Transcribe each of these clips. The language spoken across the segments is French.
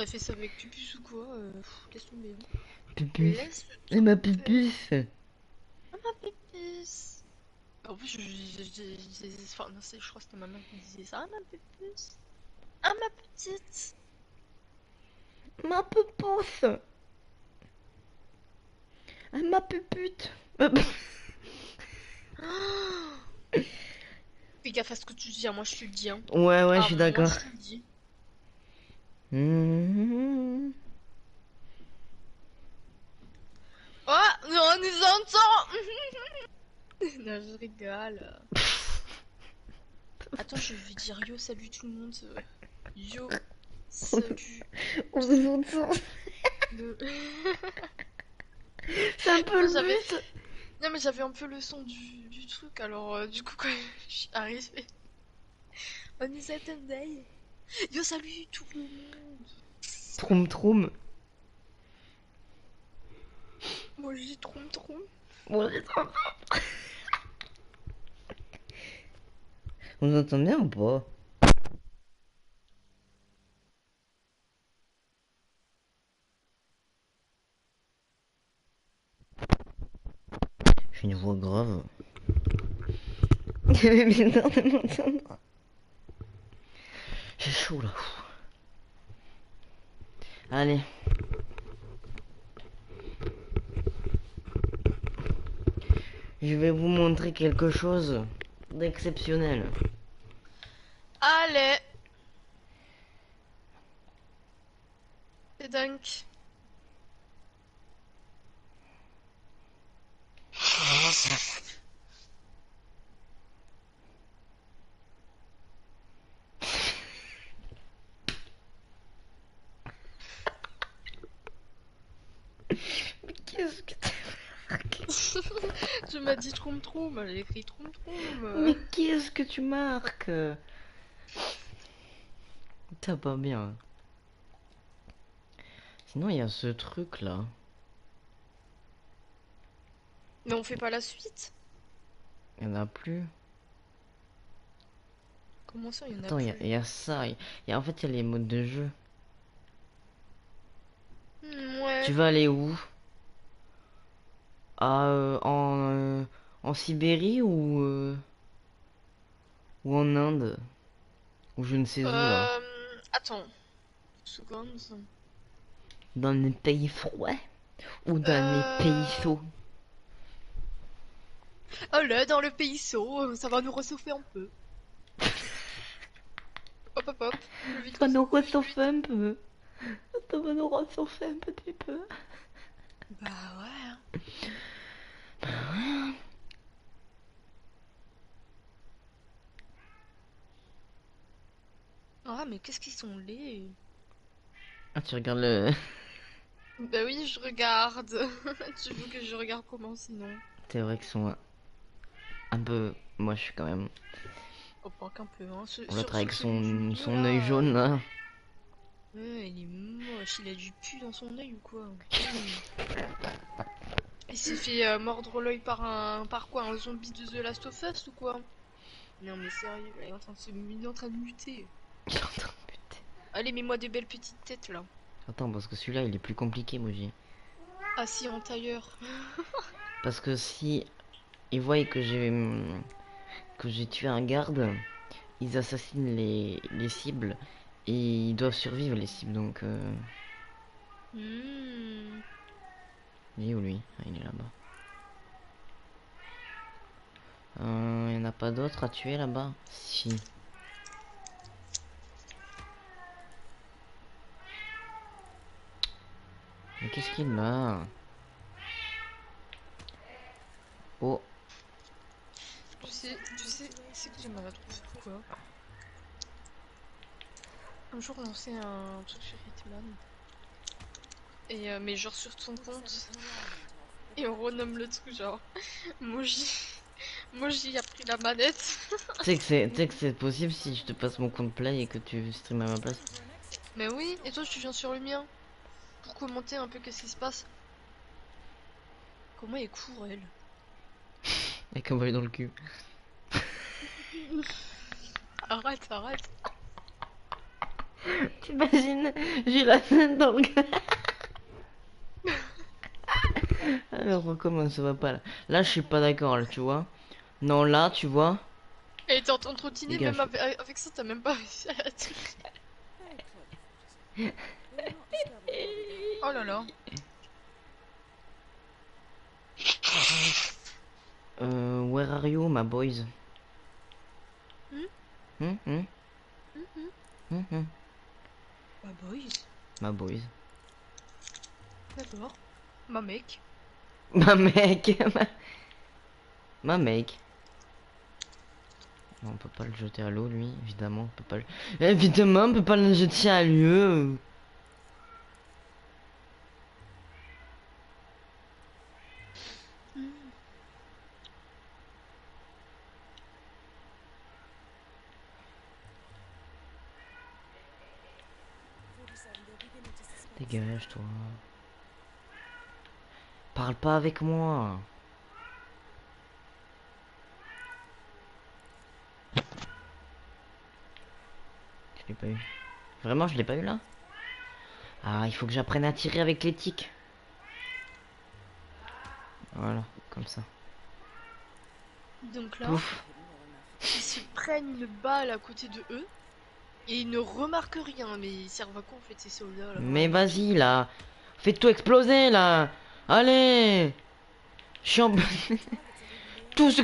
t'aurais fait ça avec Pupus ou quoi laisse tomber. Hein. Pupus. Laisse Et ma tomber. pupus. Ah ma Pupus. En plus, enfin, non, je crois que c'était ma mère qui disait ça. Ah ma Pupus. Ah ma petite. Ma pupus. Ah, ma pupute. Fais gaffe à ce que tu dis, hein, moi je te le dis. Hein. Ouais, ouais, je Ah, suis moi d'accord. je te le dis. Mhm. Oh, on nous entend. Non, je rigole. Attends, je vais dire yo, salut tout le monde. Yo, salut. On vous entend. Le... C'est un peu Non, le but. non, mais j'avais un peu le son du truc, alors du coup, quand je suis arrivée, on nous attendait. Yo, salut tout le monde. Troum troum. Moi, je dis troum troum. Bon, on nous entend bien ou pas? J'ai une voix grave. Il y avait bizarre de m'entendre. J'ai chaud là. Allez. Je vais vous montrer quelque chose d'exceptionnel. Allez, c'est dingue. Qu'est-ce que t'as marqué? Tu m'as dit troum troum, j'ai écrit troum troum. Mais qu'est-ce que tu marques? T'as pas bien. Sinon, il y a ce truc là. Mais on fait pas la suite. Il y en a plus. Comment ça, il y en a Attends, plus? il y a ça. En fait, il y a les modes de jeu. Ouais. Tu vas aller où? Ah, en Sibérie ou en Inde? Ou je ne sais où là. Attends. Seconde. Dans les pays froids ou dans les pays Euh... chauds? Oh là, dans le pays chaud, ça va nous réchauffer un peu. Hop hop hop. Plus vite, Ça va nous plus vite, plus réchauffer vite. un peu. Ça va nous réchauffer un petit peu. Bah ouais. Hein. Ah mais qu'est-ce qu'ils sont laids. Ah, tu regardes le... Bah oui, je regarde. Tu veux que je regarde comment sinon? C'est vrai qu'ils sont un peu moches quand même. Oh, pas qu'un peu, hein. L'autre Sur avec celui du milieu son œil là. jaune là. Ouais, il est moche, il a du pu dans son œil ou quoi? Il s'est fait mordre l'œil par quoi? Un zombie de The Last of Us ou quoi? Non mais sérieux, il est en train de il est en train de muter. Il est en train de buter. Allez, mets-moi des belles petites têtes là. Attends, parce que celui-là il est plus compliqué, Moji. Assis en tailleur. Parce que si ils voient que j'ai tué un garde, ils assassinent les cibles et ils doivent survivre les cibles donc. Hmm. Il est où lui? Ah, il est là-bas. Il y en a pas d'autres à tuer là-bas? Si. Mais qu'est-ce qu'il a? Oh, C'est que j'ai mal à trouver pourquoi. Un jour on fait un truc sur Hitman. Et mais genre sur ton compte. Et on renomme le truc genre Moji. Moji a pris la manette. tu sais que c'est possible si je te passe mon compte play et que tu stream à ma place. Mais oui, et toi tu viens sur le mien. Pour commenter un peu qu'est-ce qui se passe. Comment elle court elle? Avec un volet dans le cul. Arrête, arrête. T'imagines, j'ai la scène dans le gars. Alors, on recommence, ça va pas là. Là, je suis pas d'accord, là, tu vois. Non, là, tu vois. Et t'es en train de trottiner, même Dégage. avec ça, t'as même pas réussi à la tuer. Oh là là. Where are you, my boys? Hmm. Hmm, hmm, Mhm. hmm, hmm. Bah boys. My boys. D'accord. Ma mec. Ma mec. Ma mec. Non, on peut pas le jeter à l'eau, lui. Évidemment, on peut pas le... Évidemment, on peut pas le jeter à l'eau. Hmm. Dégage, toi. Parle pas avec moi. Je l'ai pas eu. Vraiment, je l'ai pas eu là? Ah, il faut que j'apprenne à tirer avec les tics. Voilà, comme ça. Donc là, Pouf. ils se prennent une balle à côté de eux et ils ne remarquent rien. Mais ils servent à quoi en fait ces soldats là, Mais vraiment? vas-y, là. Fais tout exploser, là. Allez. Je suis en... Tout se...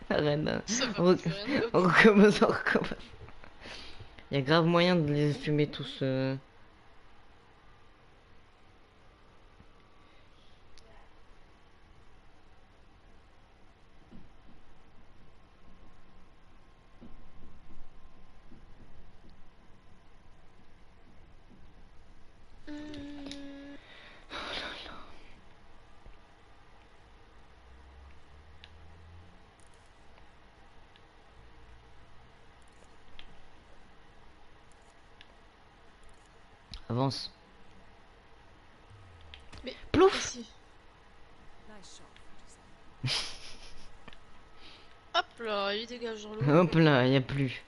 Arrête, là. Ça va On plus rien on d'autre. recommence, on recommence. Il y a grave moyen de les fumer tous. Hmm. Avance. Mais Plouf. ici. Hop là, il dégage dans l'eau. Hop là, y a plus.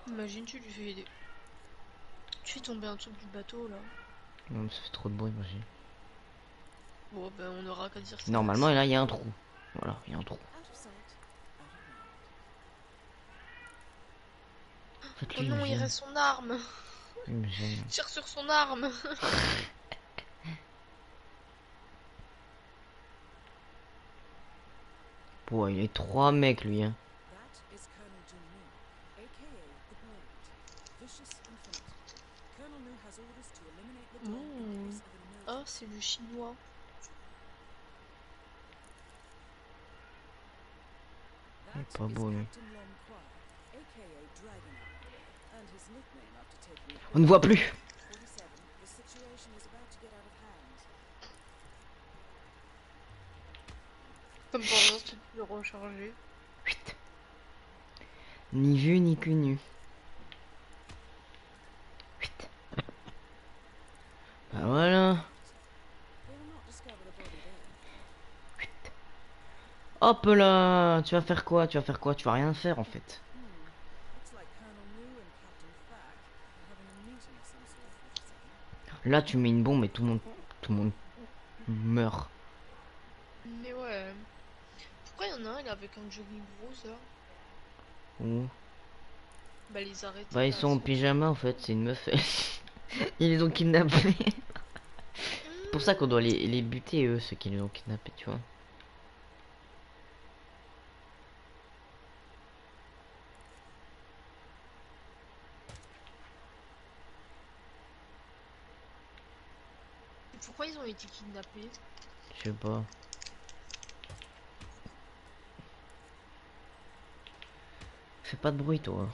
Imagine, tu fais tomber un truc du bateau là. Non, ça fait trop de bruit, moi j'ai. Bon, ben on aura qu'à dire que c'est un Normalement, là, accident. il y a un trou. Voilà, il y a un trou. En fait, Oh lui, il me non, il gêne. reste son arme. Il me gêne. Tire sur son arme. Bon, il est 3 mecs, lui, hein. Mmh. Ah, c'est le chinois. Il est pas beau, lui. On ne voit plus. Comme par hasard, tu peux le recharger. Chut. Ni vu, ni connu. Chut. Bah voilà. Chut. Hop là. Tu vas faire quoi? Tu vas faire quoi? Tu vas rien faire, en fait. Là, tu mets une bombe et tout le monde meurt. Mais ouais. Pourquoi il y en a un, il est avec un jogging rose là? Ouh. Bah, les arrêter Bah, ils là, sont en ceux qui. pyjama, en fait. C'est une meuf. Ils les ont kidnappés. C'est pour ça qu'on doit les buter, eux, ceux qui les ont kidnappés, tu vois. Pourquoi ils ont été kidnappés? Je sais pas. Fais pas de bruit, toi.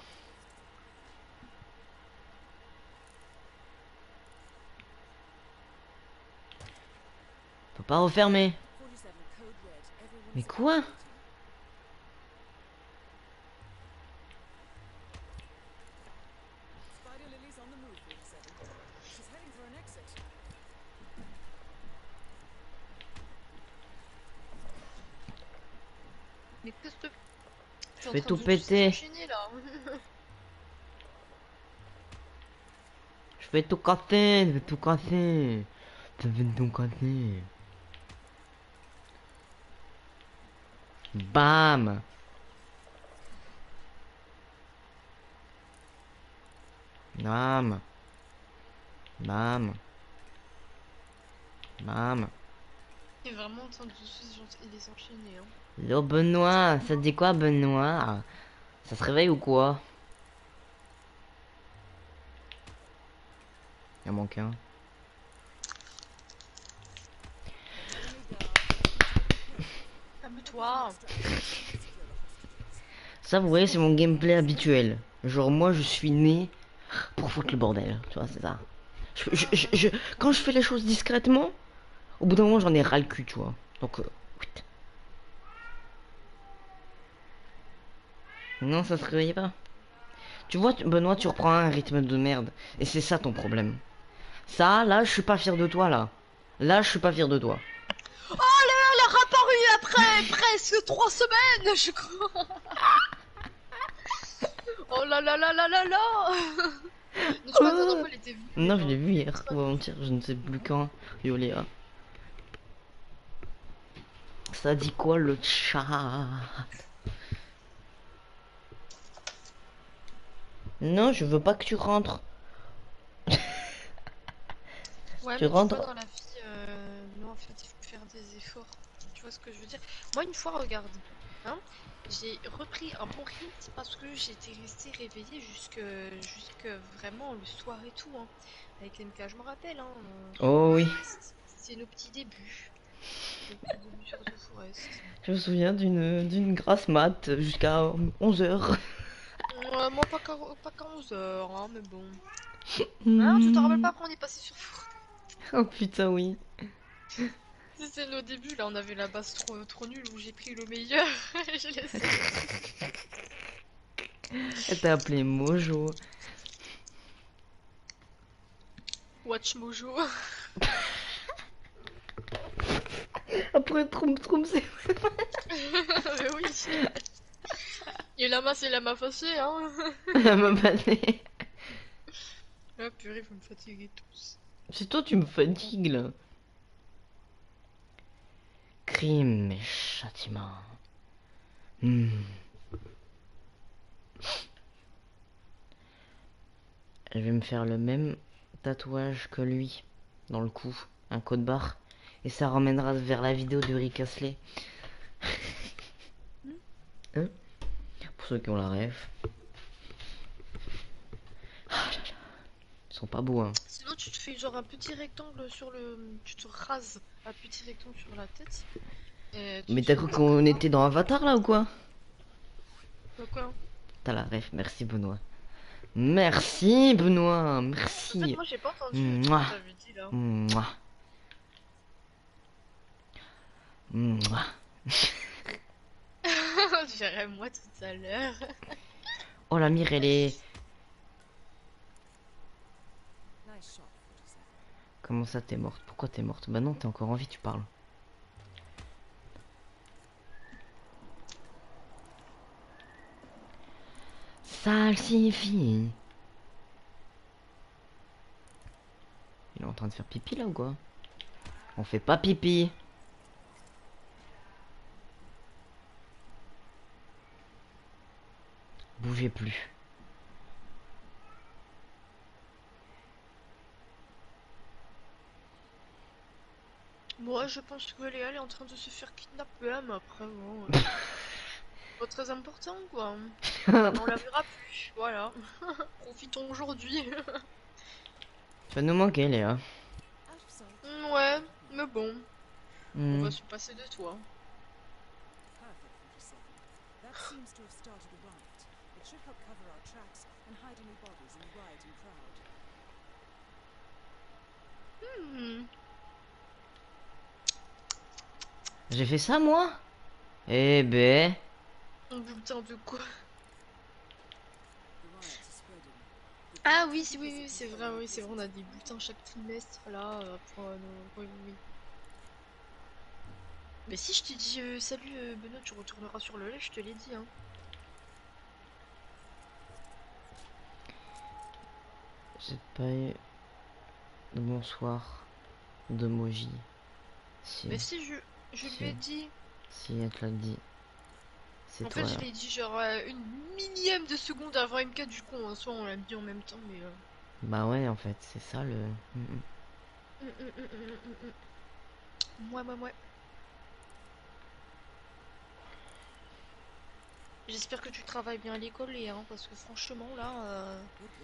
Faut pas refermer. Mais quoi? Mais qu'est-ce que Je t'es en vais train tout de tous les péter. enchaîner là? Je vais tout casser. Je vais tout casser. Je vais tout casser. Bam. Bam. Bam. Bam. T'es vraiment en train de tous les enchaîner, hein. Yo Benoît, ça te dit quoi Benoît? Ça se réveille ou quoi? Il en manque un. Calme-toi. Ça vous voyez c'est mon gameplay habituel. Genre moi je suis né pour foutre le bordel. Tu vois c'est ça. Quand je fais les choses discrètement, au bout d'un moment j'en ai ras le cul tu vois. Donc oui. Non ça se réveille pas. Tu vois Benoît tu reprends un rythme de merde. Et c'est ça ton problème. Ça là je suis pas fier de toi là. Là je suis pas fier de toi. Oh là, elle a réapparu après presque 3 semaines, je crois. Oh là là là là là là. Non, je crois que la dernière fois elle était venue, mais Non je genre, l'ai vu hier très ou avant-hier, je ne sais plus quand. Yoléa. Ça dit quoi le chat? Non, je veux pas que tu rentres. ouais, Tu mais tu vois, rentres? dans la vie, nous en fait, il faut faire des efforts. Tu vois ce que je veux dire? Moi, une fois, regarde, hein, j'ai repris un bon rythme parce que j'étais restée réveillée jusque vraiment le soir et tout, hein. Avec MK, je me rappelle, hein, Oh oui. c'était nos petits débuts. Nos petits débuts sur The Forest. Je me souviens d'une grasse mat jusqu'à 11 h. Moi, pas qu'à 11 heures, hein, mais bon. Hein, tu te rappelles pas quand on est passé sur Forest? Oh putain oui. C'était nos débuts, là, on avait la base trop nulle où j'ai pris le meilleur. Je laissé. Elle t'a appelé Mojo. Watch Mojo. Après Troum Troum c'est... Mais oui. Et Lama, c'est Lama fâché, hein. Elle m'a banné. Ah purée, vous me fatiguez tous. C'est toi tu me fatigues là. Crime et châtiment. Hmm. Je vais me faire le même tatouage que lui. Dans le cou. Un code barre. Et ça ramènera vers la vidéo de Rick Astley. Hein? Pour ceux qui ont la ref. Ils sont pas beaux hein. Sinon, tu te fais genre un petit rectangle sur le. Tu te rases un petit rectangle sur la tête. Et tu Mais te t'as fais cru un truc qu'on comme ça. était dans Avatar là ou quoi? Quoi? T'as la ref, merci Benoît. Merci Benoît, En fait, merci. moi, j'ai pas entendu ce que Mouah, t'avais dit là. mouah, mouah. J'irai moi tout à l'heure. Oh la mire elle est... Comment ça t'es morte? Pourquoi t'es morte? Bah non t'es encore en vie tu parles. Salsifie. Il est en train de faire pipi là ou quoi? On fait pas pipi. Bougez plus. Moi, je pense que Léa elle est en train de se faire kidnapper, mais après, bon. Pas très important, quoi. On la verra plus, voilà. Profitons aujourd'hui. Tu vas nous manquer Léa. Ouais, mais bon, on Hmm. va se passer de toi. Hmm. J'ai fait ça moi? Eh ben... Un bulletin de quoi? Ah oui, oui, oui, c'est vrai, on a des bulletins chaque trimestre là pour nos. Oui, oui, oui. Mais si je t'ai dit salut Benoît, tu retourneras sur le lait, je te l'ai dit hein. J'ai pas eu de bonsoir de Moji. Si, Mais si je lui ai si, dit. si, elle te l'a dit. C'est En toi fait, je là. l'ai dit genre une millième de seconde avant MK, du coup, en soi, on l'a dit en même temps, mais. Bah ouais, en fait, c'est ça le. Ouais. J'espère que tu travailles bien à l'école, Léa, hein, parce que franchement, là,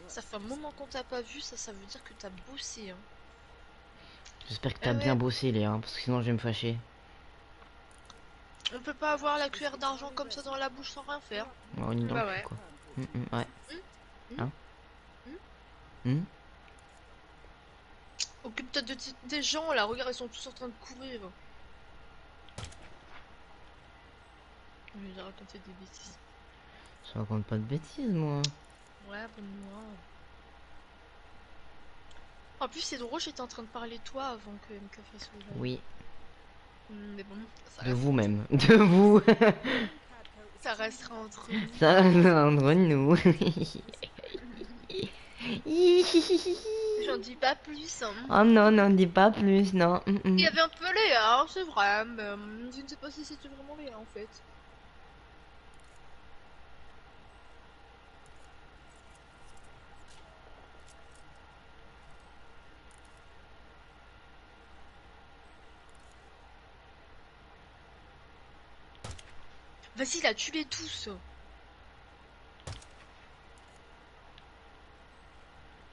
ça fait un moment qu'on t'a pas vu, ça veut dire que t'as bossé. Hein. J'espère que Eh t'as bien ouais, bossé, Léa, parce que sinon je vais me fâcher. on peut pas avoir la cuillère d'argent comme ça dans la bouche sans rien faire. Oh, ni dans le Bah cul, ouais. quoi. Ouais. Hum, hum, Hein? hum. Hum. Occupe-toi des gens, là, regarde, ils sont tous en train de courir. Je vais raconter des bêtises. Je raconte pas de bêtises, moi. Ouais, bonne moi. En plus, c'est drôle, j'étais en train de parler de toi avant que MK fasse le live. Oui. Mais bon, ça De restera vous-même. De vous. ça restera entre nous. Ça, entre nous. J'en dis pas plus. Hein. Oh non, n'en dis pas plus, non. Il y avait un peu Léa, c'est vrai, mais je ne sais pas si c'était vraiment Léa en fait. Vas-y, là, tue-les tous.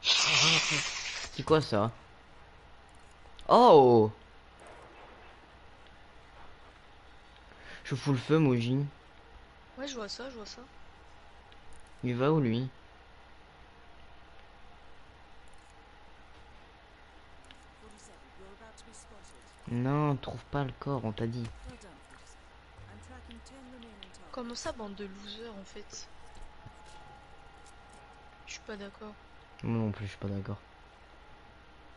C'est quoi ça? Oh! Je fous le feu, Moji. Ouais, je vois ça, je vois ça. Il va où, lui? Non, trouve pas le corps, on t'a dit. Comment ça, bande de losers en fait? Je suis pas d'accord. Moi non plus, je suis pas d'accord.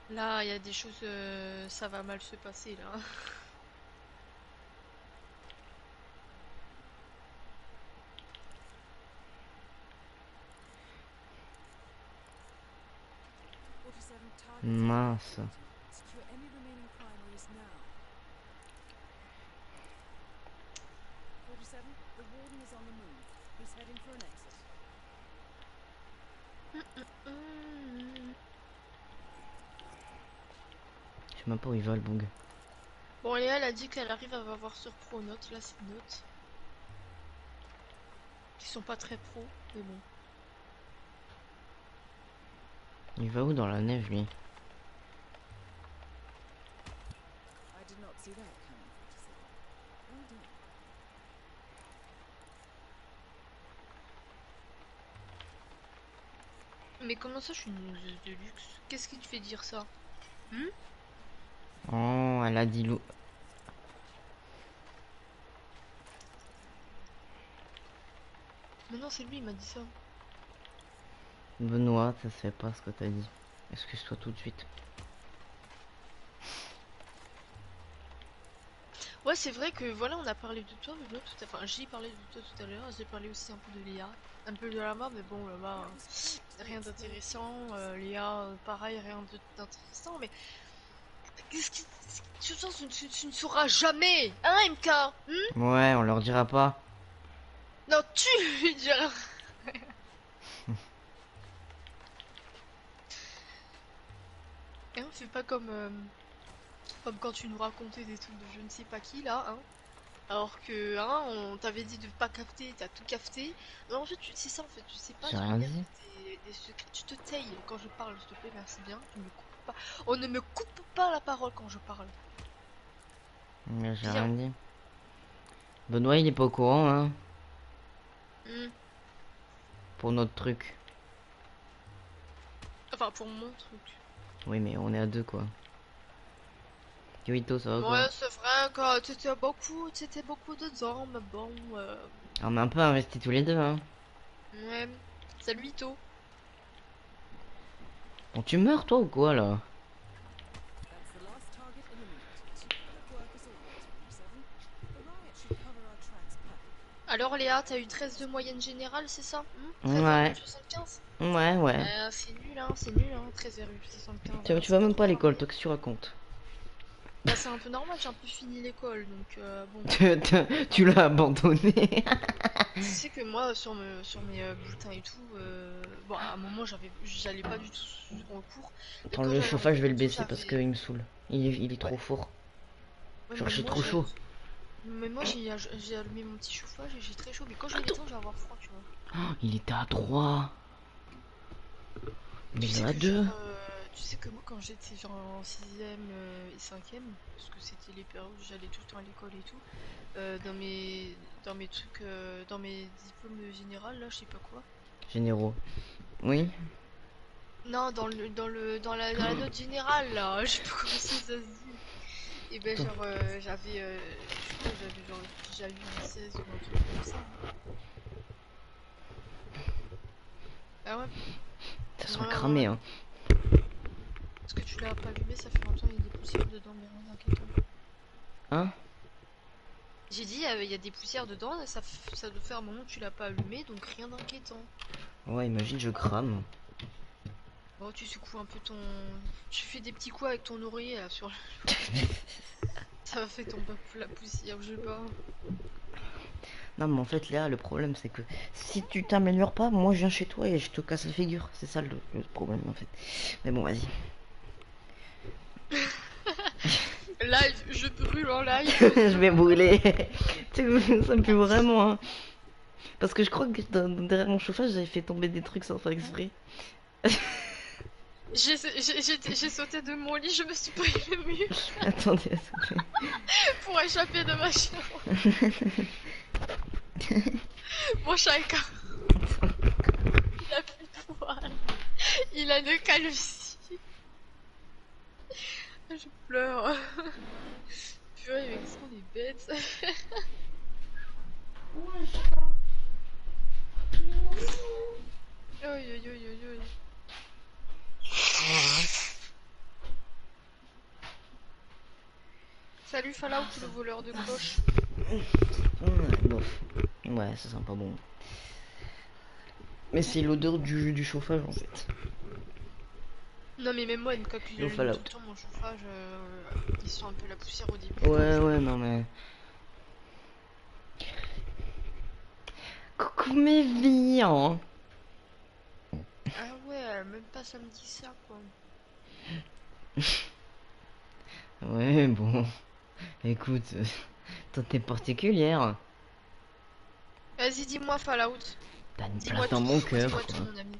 Là, il y a des choses, ça va mal se passer là. Mince. Je sais même pas où il va, le bong. Bon, Léa, elle a dit qu'elle arrive à voir sur Pronote, là c'est note. Qui sont pas très pro, mais bon. Il va où dans la neige, lui? Mais comment ça, je suis une loseuse de luxe? Qu'est-ce qui te fait dire ça? Oh, elle a dit loup. Mais non, c'est lui, il m'a dit ça. Benoît, ça se fait pas ce que t'as dit. Excuse-toi tout de suite. Ouais, c'est vrai que voilà, on a parlé de toi, mais bon, enfin, j'ai parlé de toi tout à l'heure, j'ai parlé aussi un peu de Léa, un peu de Lama, mais bon, Lama, rien d'intéressant, Léa, pareil, rien d'intéressant, mais qu'est-ce qui. Tu sens, tu ne sauras jamais, hein, MK? Ouais, on leur dira pas. Non, tu lui diras. Hein, fais pas comme quand tu nous racontais des trucs de je ne sais pas qui là, hein. Alors que, hein, on t'avait dit de pas capter, t'as tout capté. Non, en fait, c'est ça, en fait, tu sais pas, J'ai tu rien me gardes dit. des secrets. Tu te tailles quand je parle, s'il te plaît, merci bien. Tu me coupes pas. On ne me coupe pas la parole quand je parle. Mais j'ai rien Bien. dit. Benoît, il est pas au courant, hein. Hmm. Pour notre truc. Enfin, pour mon truc. Oui, mais on est à deux, quoi. Yoito, ça va, quoi? Ouais, c'est vrai que c'était beaucoup dedans, mais bon, On est un peu investis tous les deux, hein. ouais. Salut, Ito. Bon, tu meurs, toi, ou quoi, là? Alors Léa, t'as eu 13 de moyenne générale, c'est ça? Ouais, 13,75? ouais. C'est nul, hein, 13,75, hein, Tu vas c'est même trop pas à bas. l'école, toi, qu'est-ce que tu racontes? Bah c'est un peu normal, j'ai un peu fini l'école, donc bon. Tu l'as abandonné. Tu sais que moi, sur mes bulletins et tout, bon, à un moment, j'allais pas du tout en cours, et Attends, quand le j'allais en chauffage, je vais cours le et tout, baisser parce j'avais... qu'il me saoule. Il est trop Ouais, fort. ouais, Genre, j'ai trop chaud. Mais moi, j'ai allumé mon petit chauffage et j'ai très chaud, mais quand je vais Attends, l'éteindre, je vais avoir froid, tu vois. il était à 3. Mais Tu le sais à que 2. tu sais que moi quand j'étais genre en sixième et cinquième, parce que c'était les périodes où j'allais tout le temps à l'école et tout, dans mes trucs, dans mes diplômes généraux là, je sais pas quoi. Généraux. Oui. Non, dans la note générale là, je sais pas comment ça se dit. Et ben Attends, genre je crois que j'avais genre déjà eu un 16 ou un truc comme ça, hein. Ah ouais, ça sent ouais, ouais, cramé, ouais. hein. Parce que tu l'as pas allumé, ça fait longtemps, il y a des poussières dedans, mais rien d'inquiétant. Hein? J'ai dit, il y a des poussières dedans, ça doit faire un moment que tu l'as pas allumé, donc rien d'inquiétant. Ouais, imagine, je crame. Bon, tu secoues un peu ton... Tu fais des petits coups avec ton oreiller là sur le... Ça va faire tomber un peu la poussière, je sais pas. Non, mais en fait, Léa, le problème, c'est que si tu t'améliores pas, moi, je viens chez toi et je te casse la figure. C'est ça le problème, en fait. Mais bon, vas-y. Live, je brûle en live. Je vais brûler. Ça me fait vraiment, hein. Parce que je crois que derrière mon chauffage, j'avais fait tomber des trucs sans faire exprès. J'ai sauté de mon lit, je me suis pris le mur Attendez, s'il vous plaît. pour échapper de ma chambre. Mon chat est il a plus de poils. Il a une calvitie. Je pleure. Purée, mais qu'est-ce qu'on est bête. Aïe aïe aïe aïe aïe. Salut Fallout, le voleur de cloches. Ouais, bof. Ouais, ça sent pas bon. Mais c'est l'odeur du chauffage, en fait. Non mais même moi, quand Yo, j'allume tout le Fallout. temps mon chauffage, il sent un peu la poussière au début quand Ouais, je... ouais, non, mais... Coucou mes vies, hein. Ah ouais, même pas ça me dit ça quoi. Ouais, bon. Écoute, toi, t'es particulière. Vas-y, dis-moi Fallout. T'as une place Dis-moi dans tout. mon cœur, Dis-moi quoi. tout mon ami.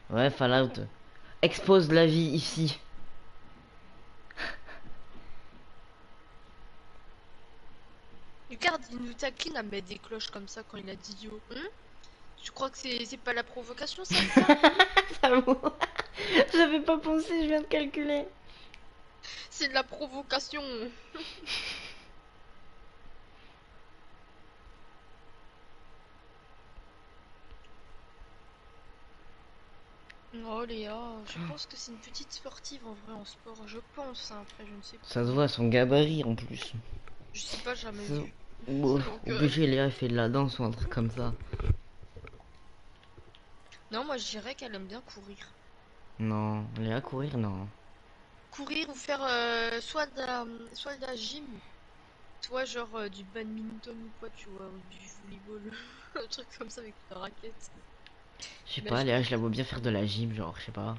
Ouais, Fallout. Expose la vie ici. Regarde, il nous taquine à mettre des cloches comme ça quand il a dit yo. Hein? Tu crois que c'est pas la provocation ça Léa? Ça vaut. J'avais pas pensé, je viens de calculer. C'est de la provocation. Oh Léa, je pense que c'est une petite sportive en vrai en sport. Je pense, hein, après je ne sais Ça se pas. voit, son gabarit en plus. Je sais pas, jamais Ça- vu. Bon, Donc, obligé, Léa fait de la danse ou un truc comme ça. non, moi je dirais qu'elle aime bien courir. Non, Léa courir, non. Courir ou faire soit de la gym, soit genre du badminton ou quoi, tu vois, ou du volleyball. Un truc comme ça avec la raquette. Je sais pas, Imagine. Léa, je la vois bien faire de la gym, genre, je sais pas.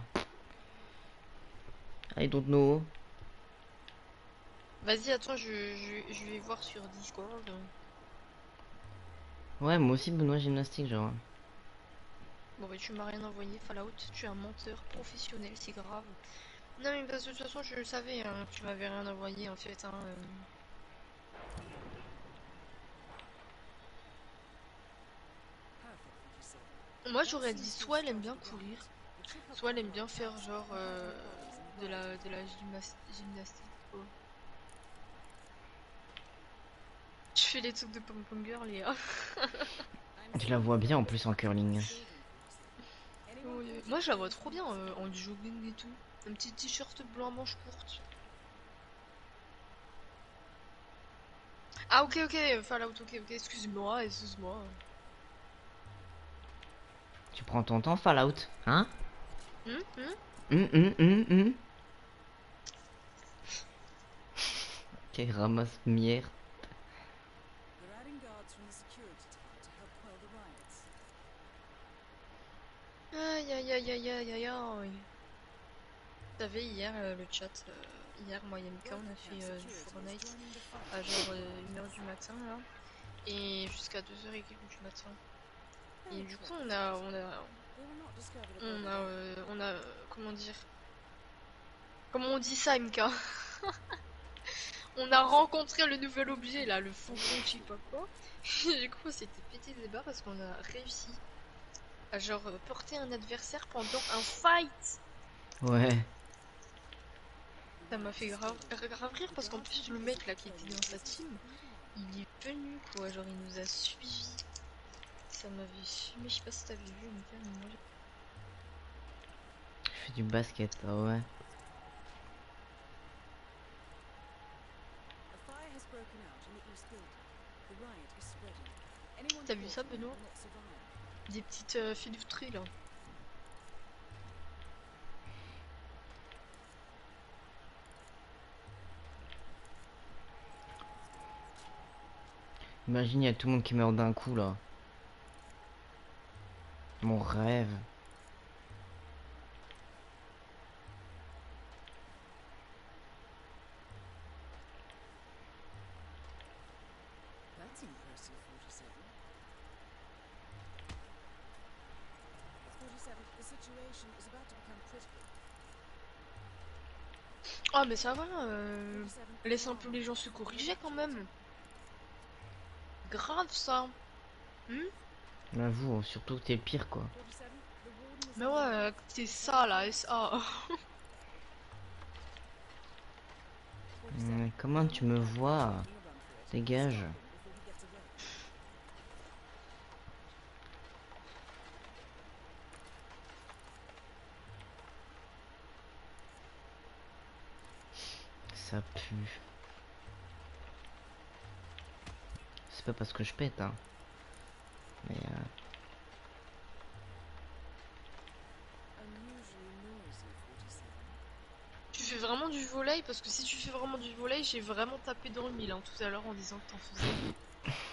I don't know. Vas-y, attends, je vais voir sur Discord. Ouais, moi aussi, Benoît Gymnastique, genre. Bon, bah tu m'as rien envoyé, Fallout. Tu es un menteur professionnel, c'est grave. Non, mais parce que de toute façon, je le savais, hein, que tu m'avais rien envoyé en fait, hein. Moi, j'aurais dit soit elle aime bien courir, soit elle aime bien faire genre de la gymnastique, quoi. Je fais les trucs de pom-pom girl, Léa. Je la vois bien en plus en curling. Oui. Moi, je la vois trop bien en jogging et tout. Un petit t-shirt blanc à manches courtes. Ah ok ok, Fallout, ok ok, excuse-moi, excuse-moi. Tu prends ton temps, Fallout, hein? Hum, hum. Hum. Ok, ramasse mierda. They're adding guards from the security tower to help quell the riots. Aïe aïe aïe aïe aïe aïe aïe. Vous savez, hier, le chat, hier, moi et Mika, on a fait du Security is Fortnite joining the fight. à genre 1h du matin, là, et jusqu'à 2h du matin. Et Very du coup, clever, on a, Forty on Seven. a, They will not discover the on body a, by on a, comment dire, comment on dit ça, Mika? On a rencontré le nouvel objet, là, le faucon, je sais pas quoi. Et du coup, on s'était pété des barres parce qu'on a réussi à genre porter un adversaire pendant un fight. Ouais. Ça m'a fait grave rire parce qu'en plus le mec là qui était dans sa team, il est venu quoi, genre il nous a suivis. Ça m'avait fumé, je sais pas si t'avais vu Mika, mais moi Je fais du basket, ah ouais. A fire has broken out in the east building. The riot is spreading. Anyone t'as vu caught ça in it Benoît? will not survive. Des petites filouteries là. Imagine, il y a tout le monde qui meurt d'un coup là. Mon rêve. That's impressive, 47. 47, the situation is about to become critical. Ah mais ça va, 47, laisse un peu les gens se corriger quand même. Grave ça. Hmm. J'avoue, surtout que t'es le pire quoi. 47, the warden is Mais under ouais, attack. c'est ça là, SA. 47, Mais comment tu me vois? taking a run for it. Dégage. Stop him before he gets away. Ça pue. C'est pas parce que je pète, hein. Mais Unusually noisy, 47. Tu fais vraiment du volley parce que si tu fais vraiment du volley, j'ai vraiment tapé dans le mille hein, tout à l'heure en disant que t'en faisais.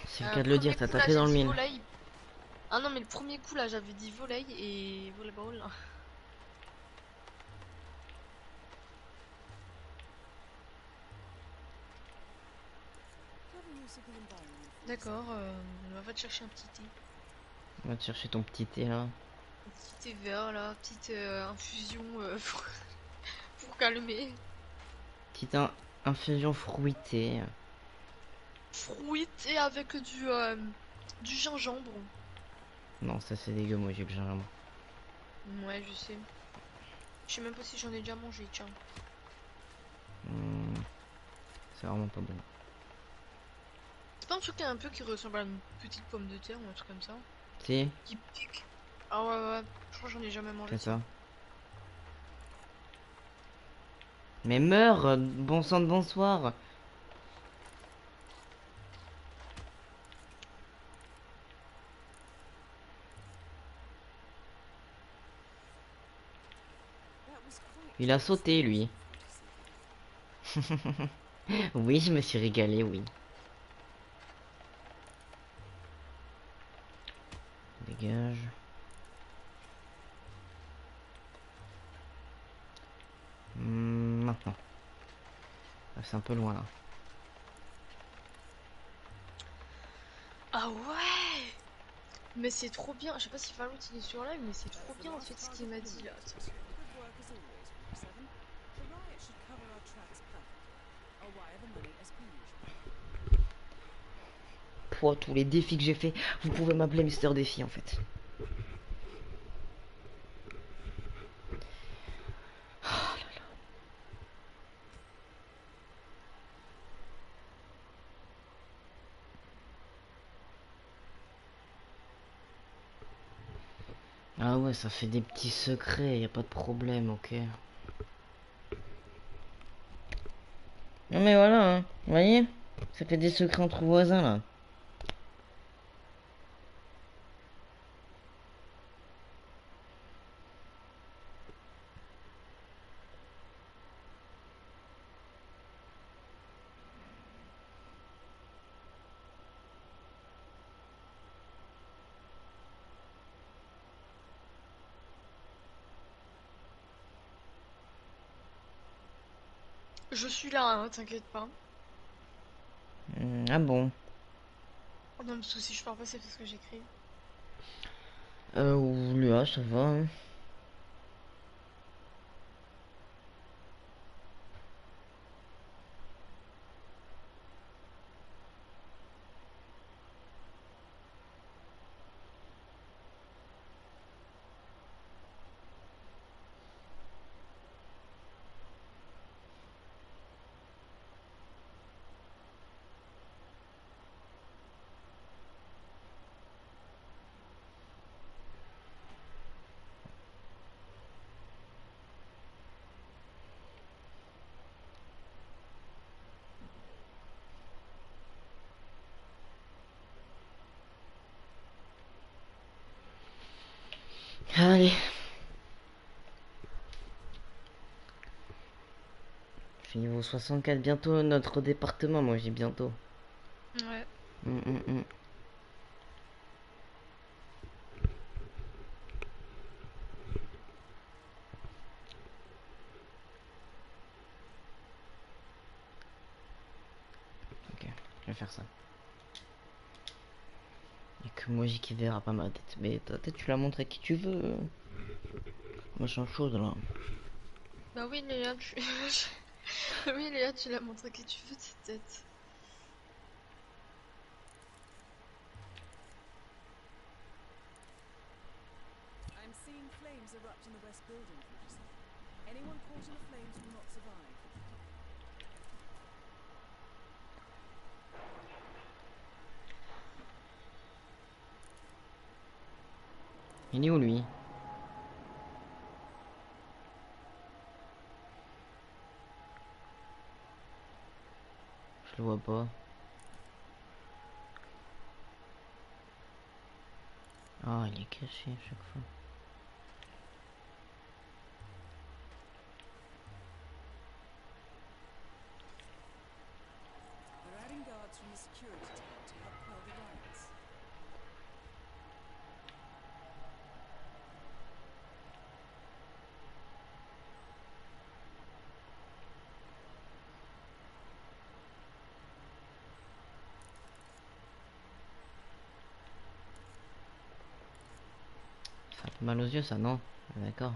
c'est le cas de le dire, Premier t'as coup là, tapé j'ai dans le dit mille. volley. Ah non, mais le premier coup là, j'avais dit volley et volleyball. Clever use of the environment, 47. D'accord, on va te chercher un petit thé. On va te chercher ton petit thé là. Un petit thé vert là, petite infusion pour calmer. Petite infusion fruitée. Fruité avec du gingembre. Non, ça c'est dégueu, moi j'ai le gingembre. Ouais, je sais. Je sais même pas si j'en ai déjà mangé, tiens. Hmm, c'est vraiment pas bon. C'est pas un truc un peu qui ressemble à une petite pomme de terre ou un truc comme ça? Si, Qui pique. Ah ouais, ouais, je crois que j'en ai jamais mangé. c'est ça. Mais meurs, bon sang de bonsoir. That was quite Il a sauté lui. 47. Oui, je me suis régalé, oui. Dégage. Maintenant. Ah, c'est un peu loin là. Ah ouais! Mais c'est trop bien. Je sais pas si Fallout il est sur live, mais c'est trop bien en fait ce qu'il m'a dit là. Attends. Good work as always, 47. The riot should cover our tracks perfectly. I'll wire the money as per usual. Pouah, tous les défis que j'ai fait, vous pouvez m'appeler Mister Défi en fait. Ah ouais, ça fait des petits secrets, y a pas de problème, ok. Non mais voilà, hein, vous voyez? Ça fait des secrets entre voisins là. Je suis là, hein, t'inquiète pas. Ah bon. Oh non, parce que si je parle pas, c'est parce que j'écris. Ou Léa, ça va. Hein. Allez. Je suis niveau 64 bientôt notre département, moi j'ai bientôt. Ouais. Hum, hum, hum. Ok, je vais faire ça. Y'a que moi qui verra pas ma tête. Mais ta tête tu la montres à qui tu veux. Machin chose là. Bah oui, Léa, tu... oui, Léa, tu l'as montré que tu veux de cette tête. I'm seeing flames erupt in the west building, 47. Anyone caught in the flames will not survive. Il est où lui? Je le vois pas. Ah, il est caché à chaque fois. They're adding guards from the security tower to help quell the riots. Ça fait mal aux yeux ça, non? Ah, d'accord.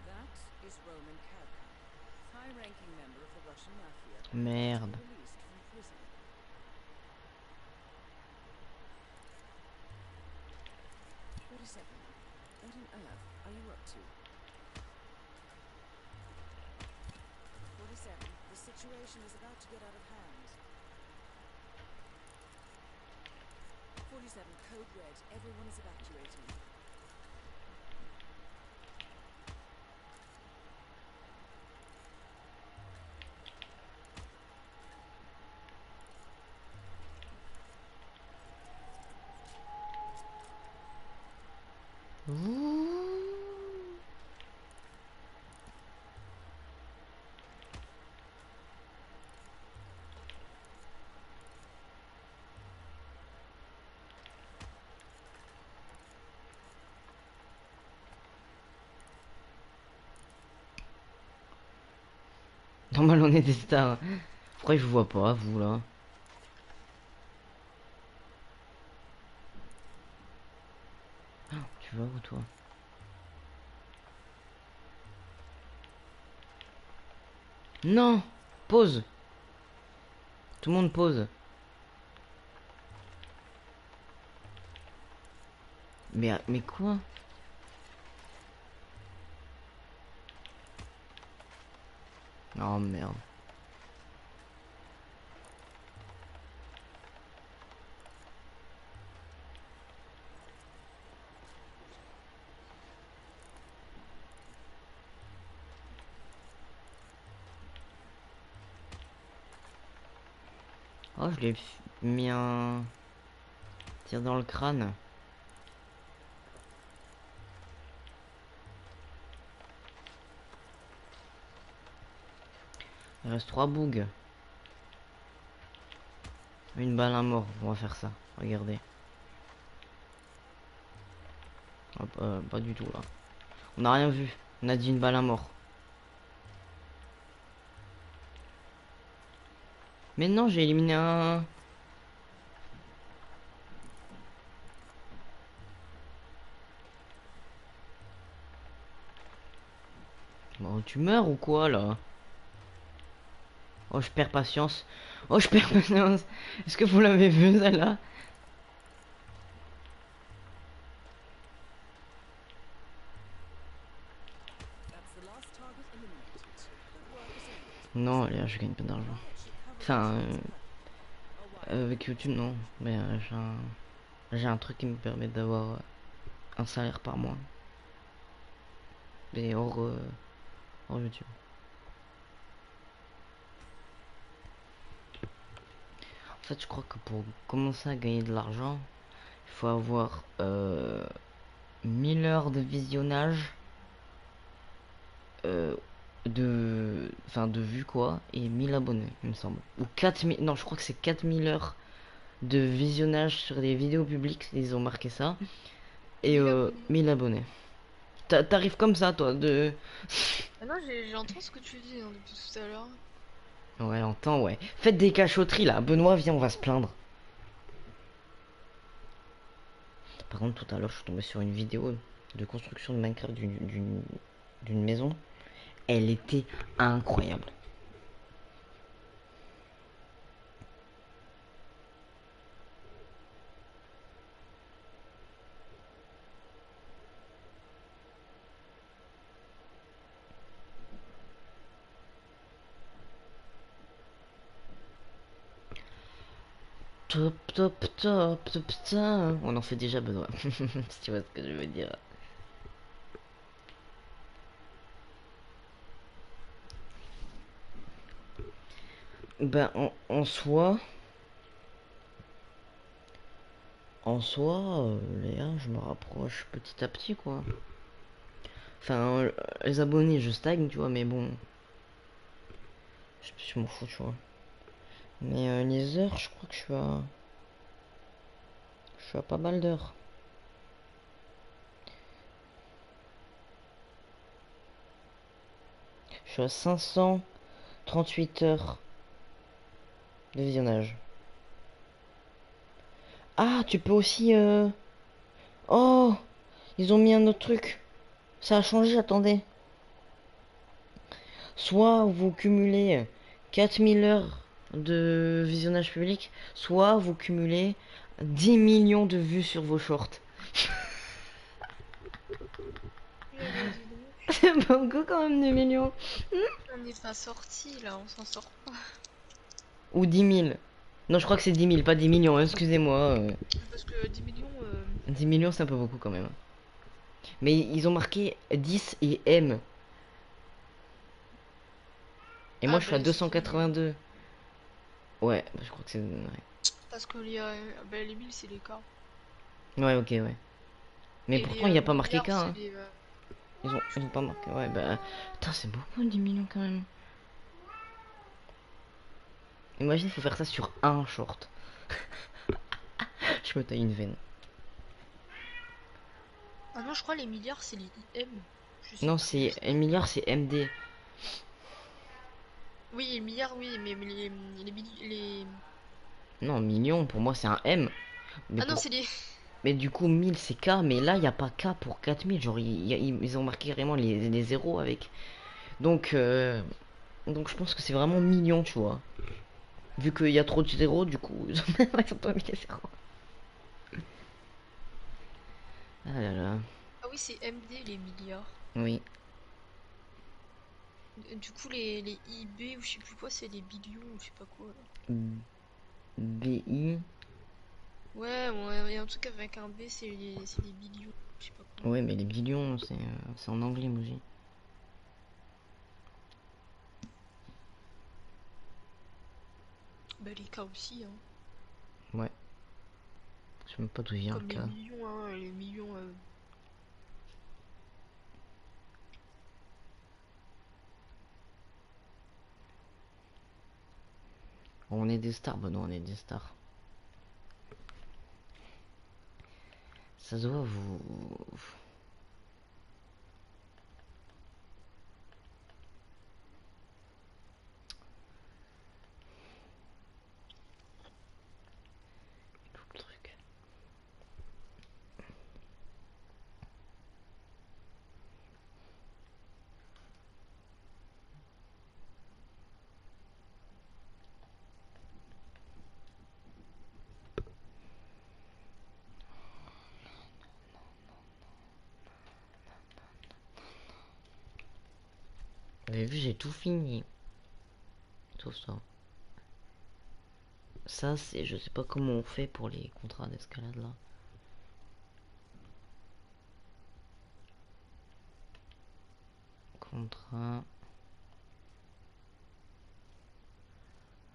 That is Roman Kavka, high-ranking member of the Russian mafia, about to Merde. be released from prison. What on earth are you up to? 47, the situation is about to get out of hand. 47, code red, everyone is evacuating. Ouh. Normal on est des stars. Pourquoi je vous vois pas vous là? Ah, tu vas où toi? Non! Pause! Tout le monde pause. Mais quoi? Oh merde. Oh, je lui ai mis un tir dans le crâne. Il reste 3 bougs. Une balle à mort, on va faire ça. Regardez. Hop, pas du tout là. On n'a rien vu. On a dit une balle à mort. Mais non, j'ai éliminé un. Bon, tu meurs ou quoi là? Oh, je perds patience. Oh, je perds patience. Est-ce que vous l'avez vu celle-là? That's the last target eliminated. Good work as always. Non, là, je gagne pas d'argent. Riot should cover Enfin, our tracks perfectly. A wire avec YouTube, non. Mais j'ai un truc qui me permet d'avoir un salaire par mois. Mais hors YouTube. En fait, je crois que pour commencer à gagner de l'argent, il faut avoir 1000 heures de visionnage de vues quoi, et 1000 abonnés, il me semble. Ou 4000, non, je crois que c'est 4000 heures de visionnage sur des vidéos publiques, ils ont marqué ça. Et 1000 abonnés. 1000 abonnés. T'arrives comme ça, toi, de... Ah non, j'entends ce que tu dis hein, depuis tout à l'heure. Ouais, en temps, ouais. Faites des cachotteries, là. Benoît, viens, on va se plaindre. Par contre, tout à l'heure, je suis tombé sur une vidéo de construction de Minecraft d'une maison. Elle était incroyable. Top, top, top, top, top. On en fait déjà, Benoît. Si tu vois ce que je veux dire. Ben, en soi, les gars, je me rapproche petit à petit, quoi. Enfin, les abonnés, je stagne, tu vois, mais bon. Je m'en fous, tu vois. Mais les heures, je crois que je suis à pas mal d'heures. Je suis à 538 heures de visionnage. Ah, tu peux aussi... Oh, ils ont mis un autre truc. Ça a changé, attendez. Soit vous cumulez 4000 heures de visionnage public, soit vous cumulez 10 millions de vues sur vos shorts. J'avais dit donc. C'est beaucoup quand même 10 millions. On est pas sorti là, on s'en sort pas. Ou 10 000. Non, je crois que c'est 10 000, pas 10 millions, excusez-moi. Parce que 10 millions. 10 millions, c'est un peu beaucoup quand même. Mais ils ont marqué 10 et M. Et moi, Ah je suis à ben c'est 282. Ouais, je crois que c'est... Ouais, parce que les 1000 c'est les cas. ouais, ok, ouais. Mais Et pourtant, il n'y a pas marqué milliards K, c'est hein. les. Ils ont pas marqué... Ouais, bah... Putain, c'est beaucoup, 10 millions quand même. Imagine, faut faire ça sur un short. Je me taille une veine. Ah non, je crois les milliards c'est les IM. Je sais Non, plus. c'est... Un milliard, c'est MD. Oui, les milliards, oui, mais les. Non, million, pour moi, c'est un M. Mais Ah non, pour... c'est les. Mais du coup, 1000 c'est K, mais là, il n'y a pas K pour 4000. Genre, ils ont marqué vraiment les zéros avec. Donc, donc je pense que c'est vraiment million, tu vois. Vu qu'il y a trop de zéros, du coup, ils ont pas mis les zéros. Ah là là, Ah oui, c'est MD les milliards. oui. Du coup, les IB ou je sais plus quoi, c'est les billions ou je sais pas quoi. Là. BI. Ouais, ouais, il y a un truc avec un B, c'est les billions, je sais pas quoi. Ouais, mais les billions, c'est en anglais, Moji. Bah, les cas aussi, hein. Ouais. Je sais même pas d'où vient le Comme les cas. millions, hein, les millions. On est des stars, Benoît, on est des stars. Ça se voit, vous... Tout le truc. Vous avez vu, j'ai tout fini. Sauf ça. Ça, c'est... Je sais pas comment on fait pour les contrats d'escalade, là. Contrat...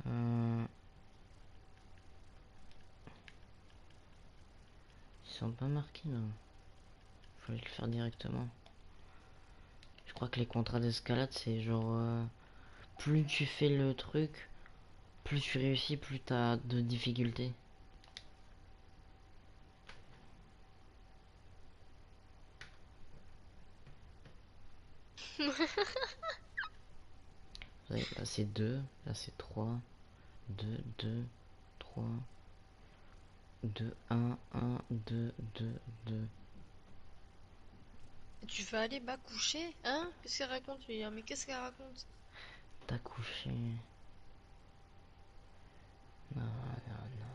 Ils sont pas marqués, là. Fallait le faire directement. Je crois que les contrats d'escalade, c'est genre... plus tu fais le truc, plus tu réussis, plus t'as de difficultés. Vous voyez, là c'est 2, là c'est 3, 2, 2, 3, 2, 1, 1, 2, 2, 2. Tu vas aller bas coucher, hein? Qu'est-ce qu'elle raconte, lui, hein? Mais qu'est-ce qu'elle raconte? T'as couché. Non, non, non.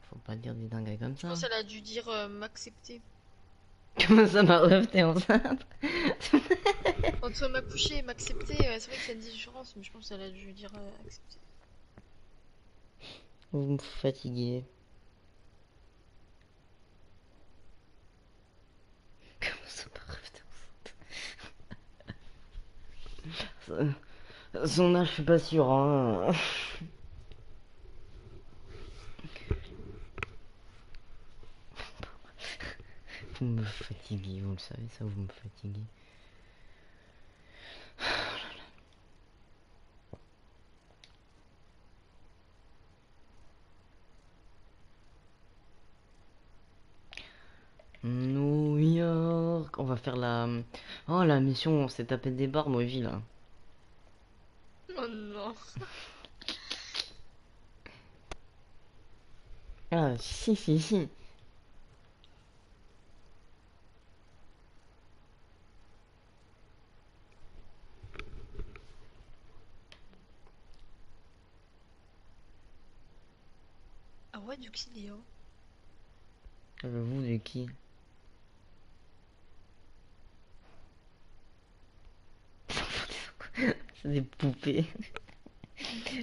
Faut pas dire des dingueries comme Je ça. pense qu'elle a dû dire m'accepter. Comment ça, ma rêve, t'es enceinte? Entre m'accoucher et m'accepter, c'est vrai qu'il y a une différence, mais je pense qu'elle a dû dire accepter. Vous me fatiguez. Comment ça, ma rêve, t'es enceinte? Son âge, je suis pas sûr, hein. Vous me fatiguez, vous le savez, ça, vous me fatiguez. New York. On va faire la... Oh, la mission, on s'est tapé des barres, moi, là. Oh non. Ah, si, si, si. Ah ouais, du qu'il est, hein. Vous, de qui? C'est des poupées.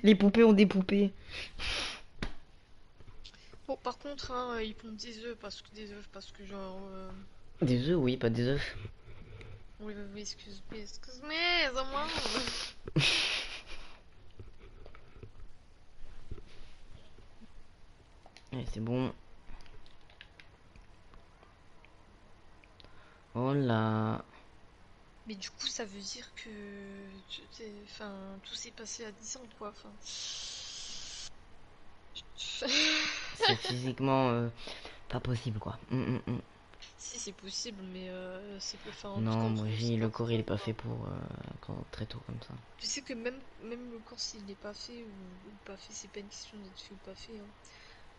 Les poupées ont des poupées. Bon, par contre, hein, ils pondent des œufs, parce que genre... Des œufs, oui, pas des œufs. Oui, oui, oui, excuse-moi, à moi. Allez, c'est bon. Oh là. Mais du coup, ça veut dire que... Enfin, tout s'est passé à 10 ans, quoi, enfin... C'est physiquement pas possible, quoi. Si, c'est possible, mais c'est pas... Enfin, en tout cas, Non, entre moi, nous, c'est j'ai pas le corps, il est possible, pas quoi. fait pour très tôt comme ça. Tu sais que même le corps, s'il n'est pas fait ou pas fait, c'est pas une question d'être fait ou pas fait, hein.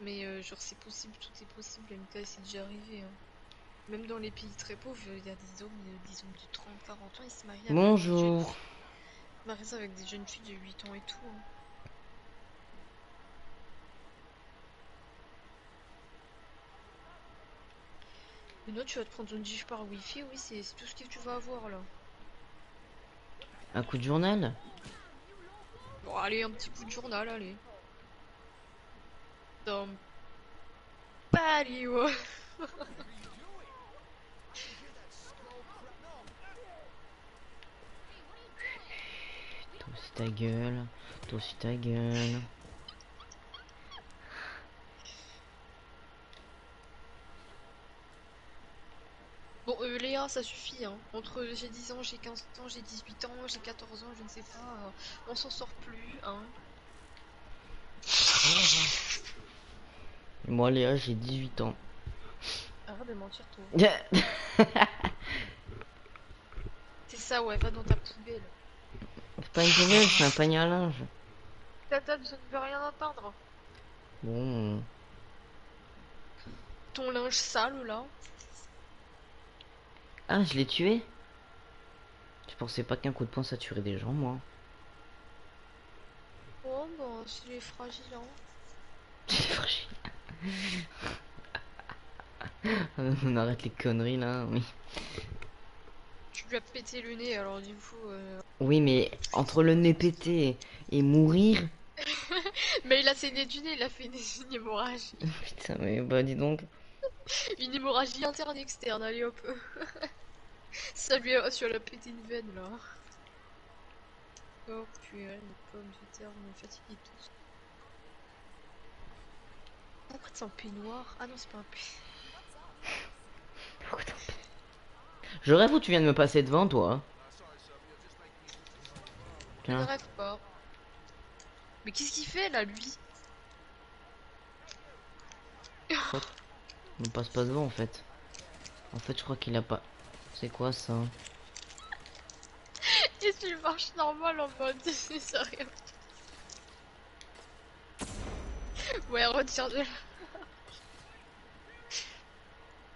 Mais genre, c'est possible, tout est possible, MK, c'est déjà arrivé, hein. Même dans les pays très pauvres, il y a des hommes, disons, de 30, 40 ans, ils se marient avec des jeunes Bonjour. filles. Ils se marient avec des jeunes filles de 8 ans et tout, hein. Mais non, tu vas te prendre une diff par Wi-Fi, oui, c'est tout ce que tu vas avoir, là. Un coup de journal? Bon, allez, un petit coup de journal, allez. Dans Palio. Toi aussi ta gueule. Toi aussi ta gueule. Léa, ça suffit, hein. Entre j'ai 10 ans, j'ai 15 ans, j'ai 18 ans, j'ai 14 ans, je ne sais pas, on s'en sort plus, hein. Moi, Léa, j'ai 18 ans. Arrête de mentir, toi. C'est C'est ça, ouais, va dans ta poubelle. pas une poubelle, c'est un panier à linge. Ta table, je ne veux rien entendre. Bon. Ton linge sale, là. Ah, je l'ai tué? Je pensais pas qu'un coup de poing ça tuerait des gens, moi. Oh, bah, s'il est fragile, hein. C'est fragile. On arrête les conneries là, oui. Tu lui as pété le nez, alors du coup... Oui, mais entre le nez pété et mourir. Mais il a saigné du nez, il a fait une hémorragie. Putain, mais bah dis donc. Une hémorragie interne et externe, allez hop. Ça lui a pété une veine, là. Oh putain, les pommes de terre, on est fatigués tous. Pourquoi t'es en peignoir? Ah non, c'est pas un peignoir. Je rêve où tu viens de me passer devant, toi. Je ne Tiens. rêve pas. Mais qu'est-ce qu'il fait, là, lui? On ne passe pas devant en fait. En fait, je crois qu'il a pas. C'est quoi ça? Et tu marches normal en mode... ça rien. Ouais, retire de là.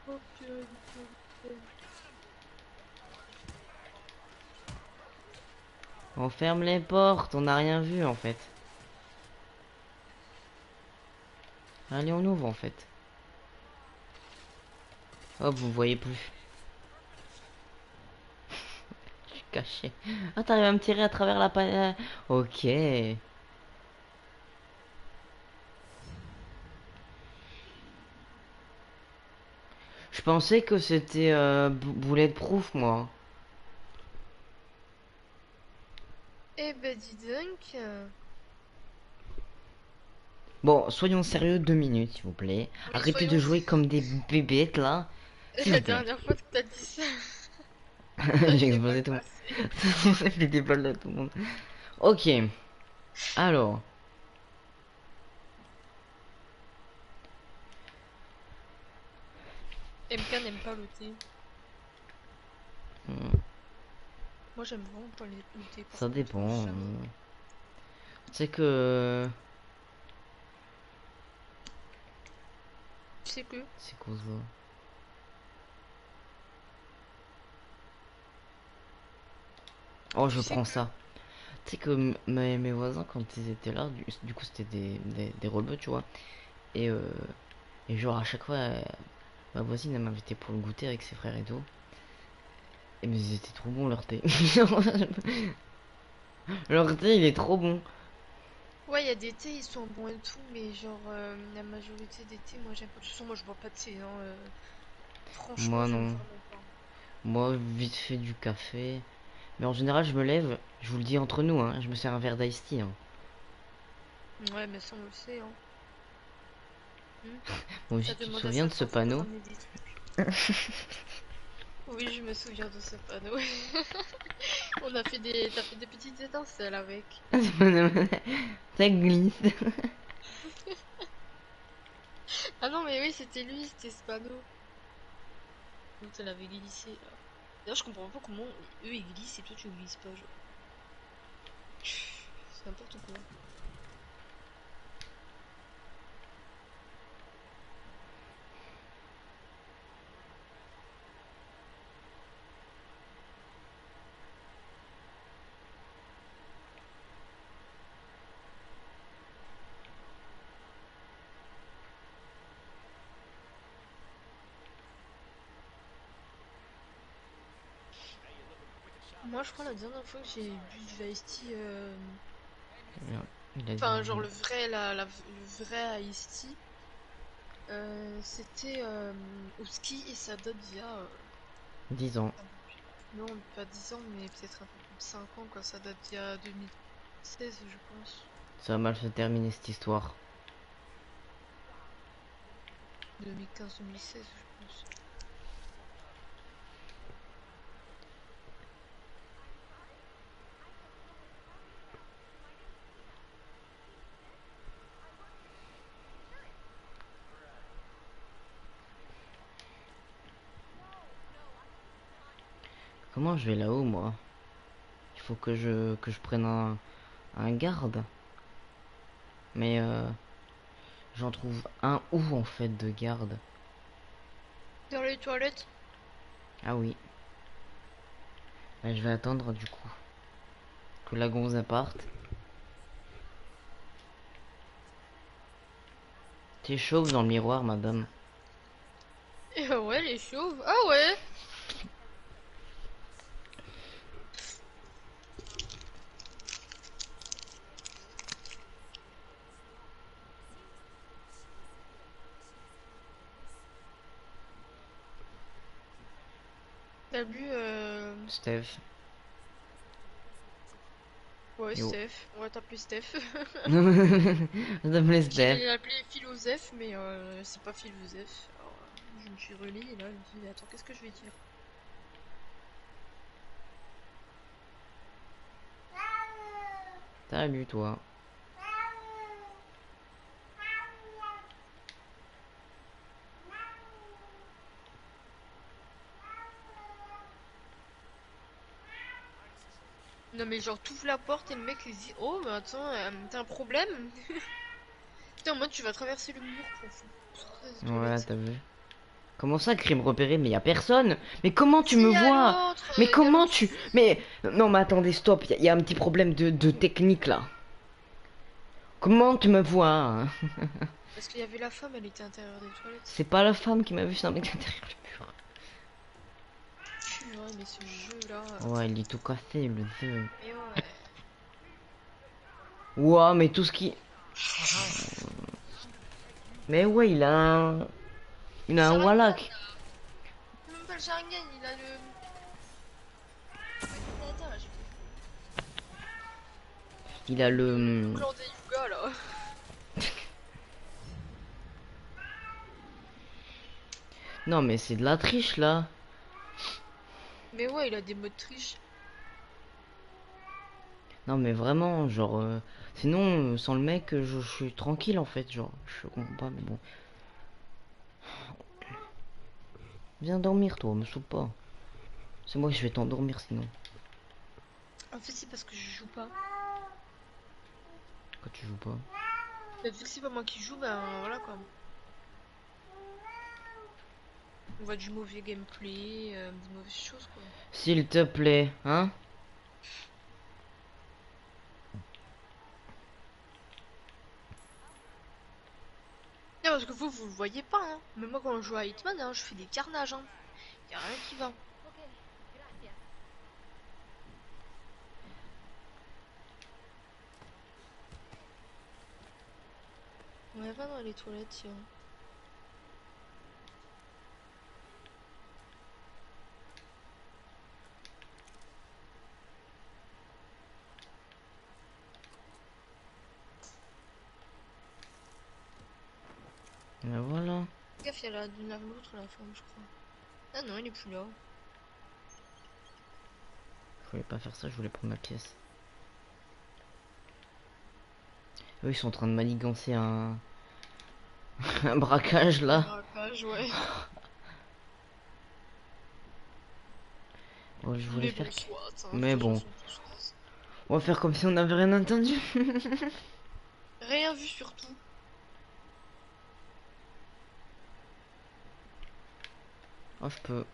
Oh putain. On ferme les portes, on n'a rien vu en fait. Allez, on ouvre en fait. Hop, vous me voyez plus. Je suis caché. Ah, t'arrives à me tirer à travers la paille. Ok. Je pensais que c'était bulletproof, moi. Eh ben dis donc. Bon, soyons sérieux 2 minutes, s'il vous plaît. Oui, Arrêtez soyons... de jouer comme des bébêtes, là. S'il La vous plaît. dernière fois que t'as dit ça, ça J'ai s'est mal explosé tout. passé. Ça fait des balles à tout le monde. Ok. Alors. MK n'aime pas looter. Hmm, Moi j'aime vraiment pas les looter. Par ça contre, dépend. j'avoue. C'est que... Tu sais que... C'est quoi ça? Oh, Tu je sais prends que... ça. Tu sais que mes voisins, quand ils étaient là, du coup, c'était des rebeux, tu vois. Et, euh, et genre, à chaque fois, ma voisine, elle m'invitait pour le goûter avec ses frères et tout. Et mais ils étaient trop bons, leur thé. Leur thé, il est trop bon. Ouais, il y a des thés, ils sont bons et tout, mais genre, la majorité des thés, moi j'aime pas. De toute façon, moi je bois pas de thé, hein. Franchement, Moi, j'aime non. vraiment pas. Moi, vite fait du café. Mais en général, je me lève, je vous le dis entre nous, hein, je me sers un verre d'ice tea. Hein. Ouais, mais ça on le sait, hein. Moi Ça aussi, tu te demande à souviens sa de ce femme de panneau? ramener des trucs. Oui, je me souviens de ce panneau. T'as fait des petites étincelles avec. Ça glisse. Ah non, mais oui, c'était lui, c'était ce panneau. Donc elle avait glissé là. D'ailleurs, je comprends pas comment eux ils glissent et toi tu glisses pas, genre. C'est n'importe quoi. Moi, je crois la dernière fois que j'ai bu du Ice Tea, Il a dit enfin, genre le vrai, le vrai Ice Tea, c'était au ski et ça date d'il y a. 10 ans. Non, pas 10 ans, mais peut-être un peu plus de 5 ans, quoi. Ça date d'il y a 2016, je pense. Ça va mal se terminer cette histoire. 2015-2016, je pense. Comment je vais là-haut, moi? Il faut que je prenne un garde. Mais j'en trouve un où en fait de garde? Dans les toilettes. Ah oui. Bah, je vais attendre du coup que la gonze parte. T'es chauve dans le miroir, madame. Et ouais, les chauves. Ah ouais. T'as vu Steph. Ouais, Yo. Steph. On va t'appeler Steph. Madame Steph. J'ai appelé Philoseph, mais c'est pas Philoseph. Alors, je me suis relis et là, je me dis, attends, qu'est-ce que je vais dire? Salut toi. Non, mais genre, t'ouvres la porte et le mec il dit, oh, mais attends, t'as un problème? T'es en mode, tu vas traverser le mur pour sortir des Ouais, toilettes. t'as vu. Comment ça, crime repéré? Mais y a personne. Mais comment tu Si, me à vois? l'autre, Mais il y a comment l'autre. tu... Mais... Non, mais attendez, stop. Y a un petit problème de technique, là. Comment tu me vois, hein? Parce qu'il y avait la femme, elle était à l'intérieur des toilettes. C'est pas la femme qui m'a vu, c'est un mec derrière le Purée, mais ce jeu-là. mur. Ouais, il est tout cassé, le jeu. Mais ouais. Ouah, mais tout ce qui... Mais ouais, il a un... Il a un Sharingan, Wallach. c'est même pas le Sharingan, il a le. Attends, Il a le le... clan des Yuga là. Non, mais c'est de la triche, là. Mais ouais, il a des modes triche. Non, mais vraiment, genre... Sinon, sans le mec, je suis tranquille, en fait, genre. Je comprends pas, mais bon. Viens dormir, toi, me saoule pas. C'est moi, je vais t'endormir, sinon. En fait, c'est parce que je joue pas. Quand tu joues pas. Mais vu que c'est pas moi qui joue, ben voilà quoi. On voit du mauvais gameplay, des mauvaises choses quoi. S'il te plaît, hein? Non, parce que vous le voyez pas, hein. Mais moi, quand je joue à Hitman, hein, je fais des carnages, hein. Y a rien qui va. On va dans les toilettes, tiens. Mais voilà. Fais gaffe, il y a l'autre, la femme, je crois. Ah non, il est plus là. Je voulais pas faire ça, je voulais prendre ma pièce. Eux, ils sont en train de manigancer un... un braquage, là. Braquage, ouais. Bon, je voulais Mais bon, faire... soit, hein, Mais ces gens bon. sont tous nazes. On va faire comme si on n'avait rien entendu. Rien vu surtout. Oh, je peux...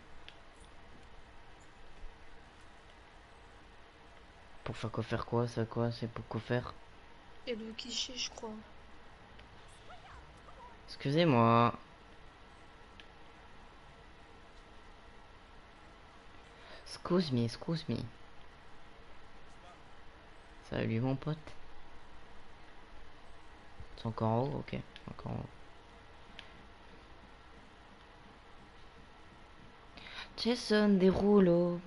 Pour faire quoi? Faire quoi? C'est quoi? C'est pour quoi faire? Et le cliché, je crois. Excusez-moi. Excuse me, excuse me. Salut mon pote. C'est encore en haut? Ok, encore en haut. Jason Derulo.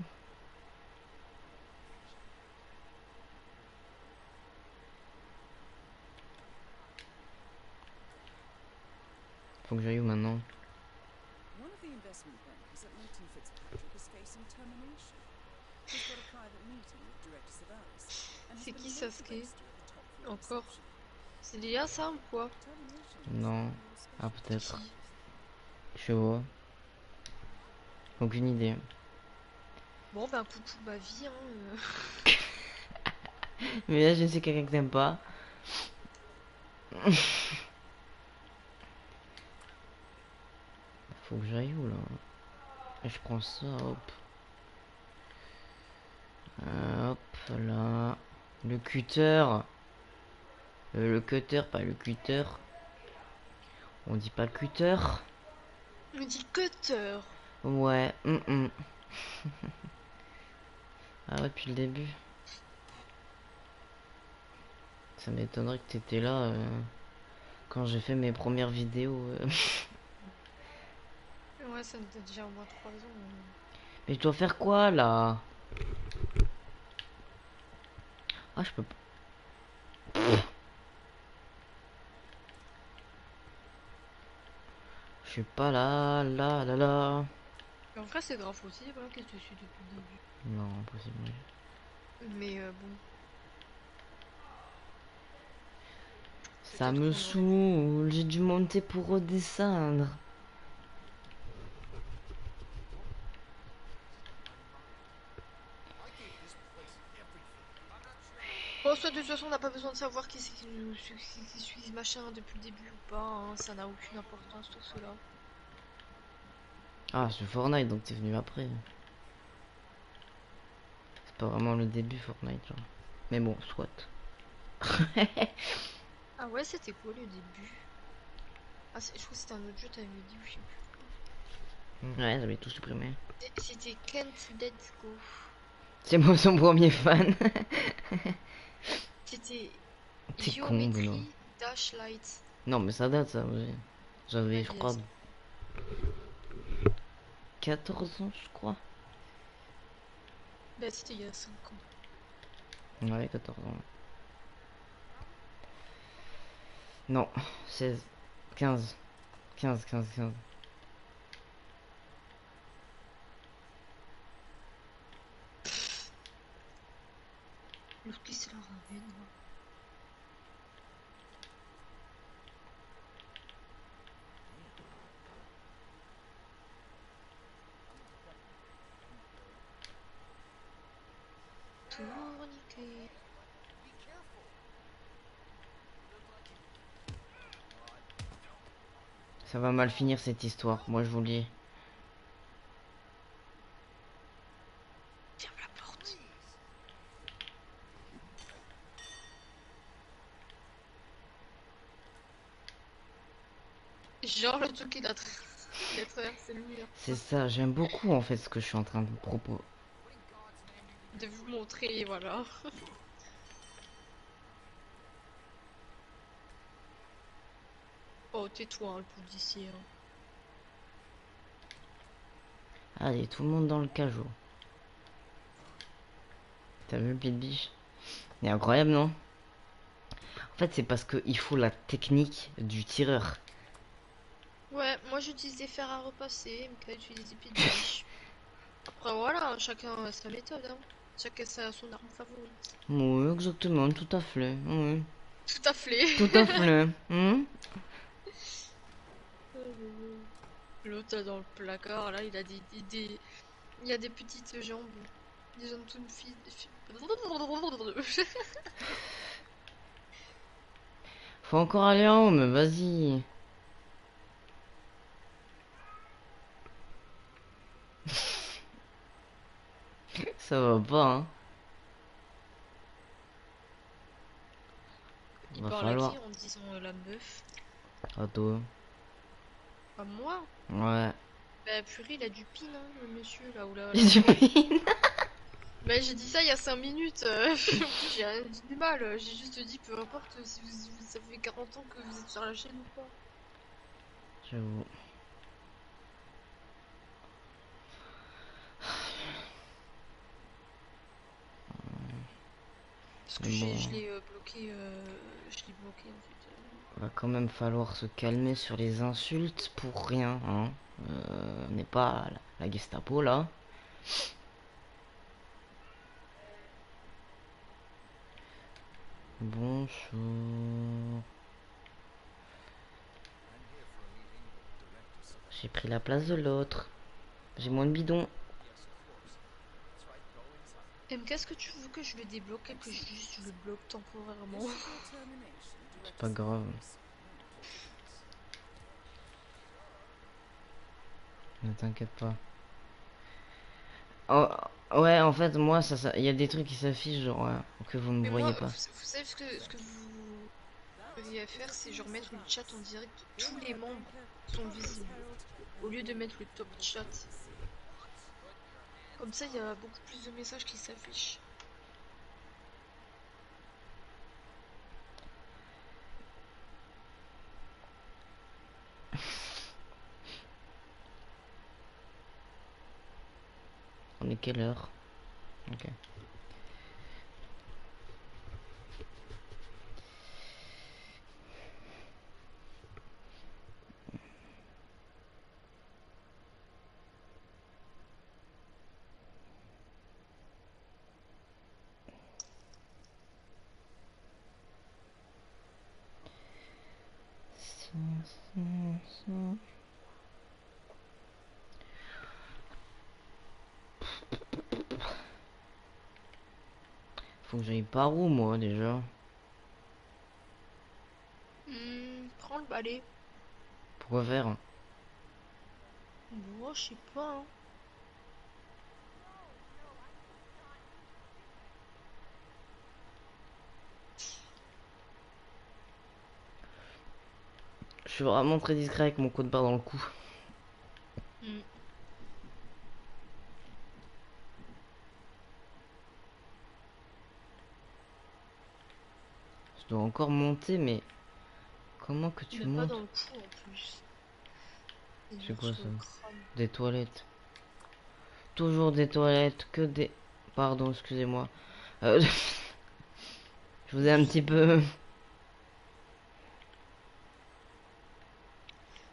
Faut que j'aille où maintenant? One of the investment bankers at Morton Fitzpatrick is facing termination. He's got a private meeting with Director Savalas, and he's C'est been qui low Sasuke? posted at the top for the Encore? reception. C'est Léa ça ou quoi? Termination is Non. your Ah, specialty. peut-être. Qui? Je vois. Aucune idée. Bon, ben, coucou ma vie, hein. Mais là, je sais quelqu'un que t'aimes pas. Faut que j'aille où là? Et je prends ça, hop. Hop là. Le cutter. Le cutter, pas le cutter. On dit pas cutter. On me dit cutter. Ouais. Ah ouais, depuis le début. Ça m'étonnerait que t'étais là quand j'ai fait mes premières vidéos. Ouais, ça me fait déjà au moins 3 ans. Mais je dois faire quoi là? Ah, je peux pas. Je suis pas là, là. En vrai, c'est grave aussi, voilà, que je suis depuis le début. Non, impossible. Mais bon, Ça peut-être me qu'on aurait pu. saoule, j'ai dû monter pour redescendre. Bon, soit de toute façon, on n'a pas besoin de savoir qui c'est qui suit ce machin depuis le début ou pas, hein, ça n'a aucune importance tout cela. Ah, c'est Fortnite, donc t'es venu après. C'est pas vraiment le début Fortnite, genre. Mais bon, soit. Ah ouais, c'était quoi le début? Ah, je crois que c'était un autre jeu, t'avais dit, ou je sais plus. Ouais, j'avais tout supprimé. C'était Kent Let's Go. C'est moi son premier fan. C'était T'es con, Benoît. Geometry Dash Light. Non, mais ça date, ça. J'avais, Ouais, je il y a crois, ça. 14 ans, je crois. Bah, c'était il y a 5 ans. Ouais, 14 ans. Non, 16, 15. 15. L'autre qui se la ramène. Tourniquet. Ça va mal finir cette histoire, moi je vous le dis. Ferme la porte. Genre le truc il a traversé le mur. C'est ça, j'aime beaucoup en fait ce que je suis en train de proposer. De vous montrer, voilà. Oh, tais-toi, hein, le policier. Hein. Allez, tout le monde dans le cajot. T'as vu le pied de biche? Il est incroyable, non? En fait, c'est parce qu'il faut la technique du tireur. Ouais, moi j'utilise des fers à repasser, Mika utilise des pieds de biche. Après voilà, chacun a sa méthode, hein. Chacun a son arme favorite. Oui, exactement, tout à fait. Oui, Tout à fait. tout à fait. Hmm. L'autre là, dans le placard, là, il a il y a des petites jambes. Des jambes toutes fines. Faut encore aller en haut, mais vas-y. Ça va pas, hein. Il Va parle à falloir. qui en disant la meuf? À toi. À moi? Ouais. Bah purée, il a du pin, hein, le monsieur là, ou la meuf. J'imagine. Bah j'ai dit ça il y a 5 minutes. En plus, j'ai rien dit de mal. J'ai juste dit peu importe si ça fait 40 ans que vous êtes sur la chaîne ou pas. J'avoue. Parce que Mais bon, je l'ai bloqué. Je l'ai bloqué en fait. va quand même falloir se calmer sur les insultes pour rien, hein. On n'est pas à la Gestapo là. Bonjour. J'ai pris la place de l'autre. J'ai moins de bidon. qu'est-ce que tu veux que je le débloque et que juste je le bloque temporairement? This should be a termination C'est directed pas grave. Savaris. Won't give us. Ne t'inquiète pas. Oh, ouais, en fait, moi, il y a des trucs qui s'affichent, genre, que vous ne Mais voyez moi, pas. vous savez ce que vous devriez faire, c'est genre mettre le chat en direct où tous les membres sont visibles, au lieu de mettre le top chat. Comme ça, il y a beaucoup plus de messages qui s'affichent. On est quelle heure? Ok. Faut que j'aille par où, moi, déjà? Prends le balai. Pourquoi faire? Moi, je sais pas, hein. Je suis vraiment très discret avec mon code barre dans le cou. Hmm. Je dois encore monter, mais comment que tu Même pas montes? dans le cou en plus. Et C'est genre quoi sur ça? le crâne. Des toilettes. Toujours des toilettes, que des... Pardon, excusez-moi. Euh, je vous ai un petit peu...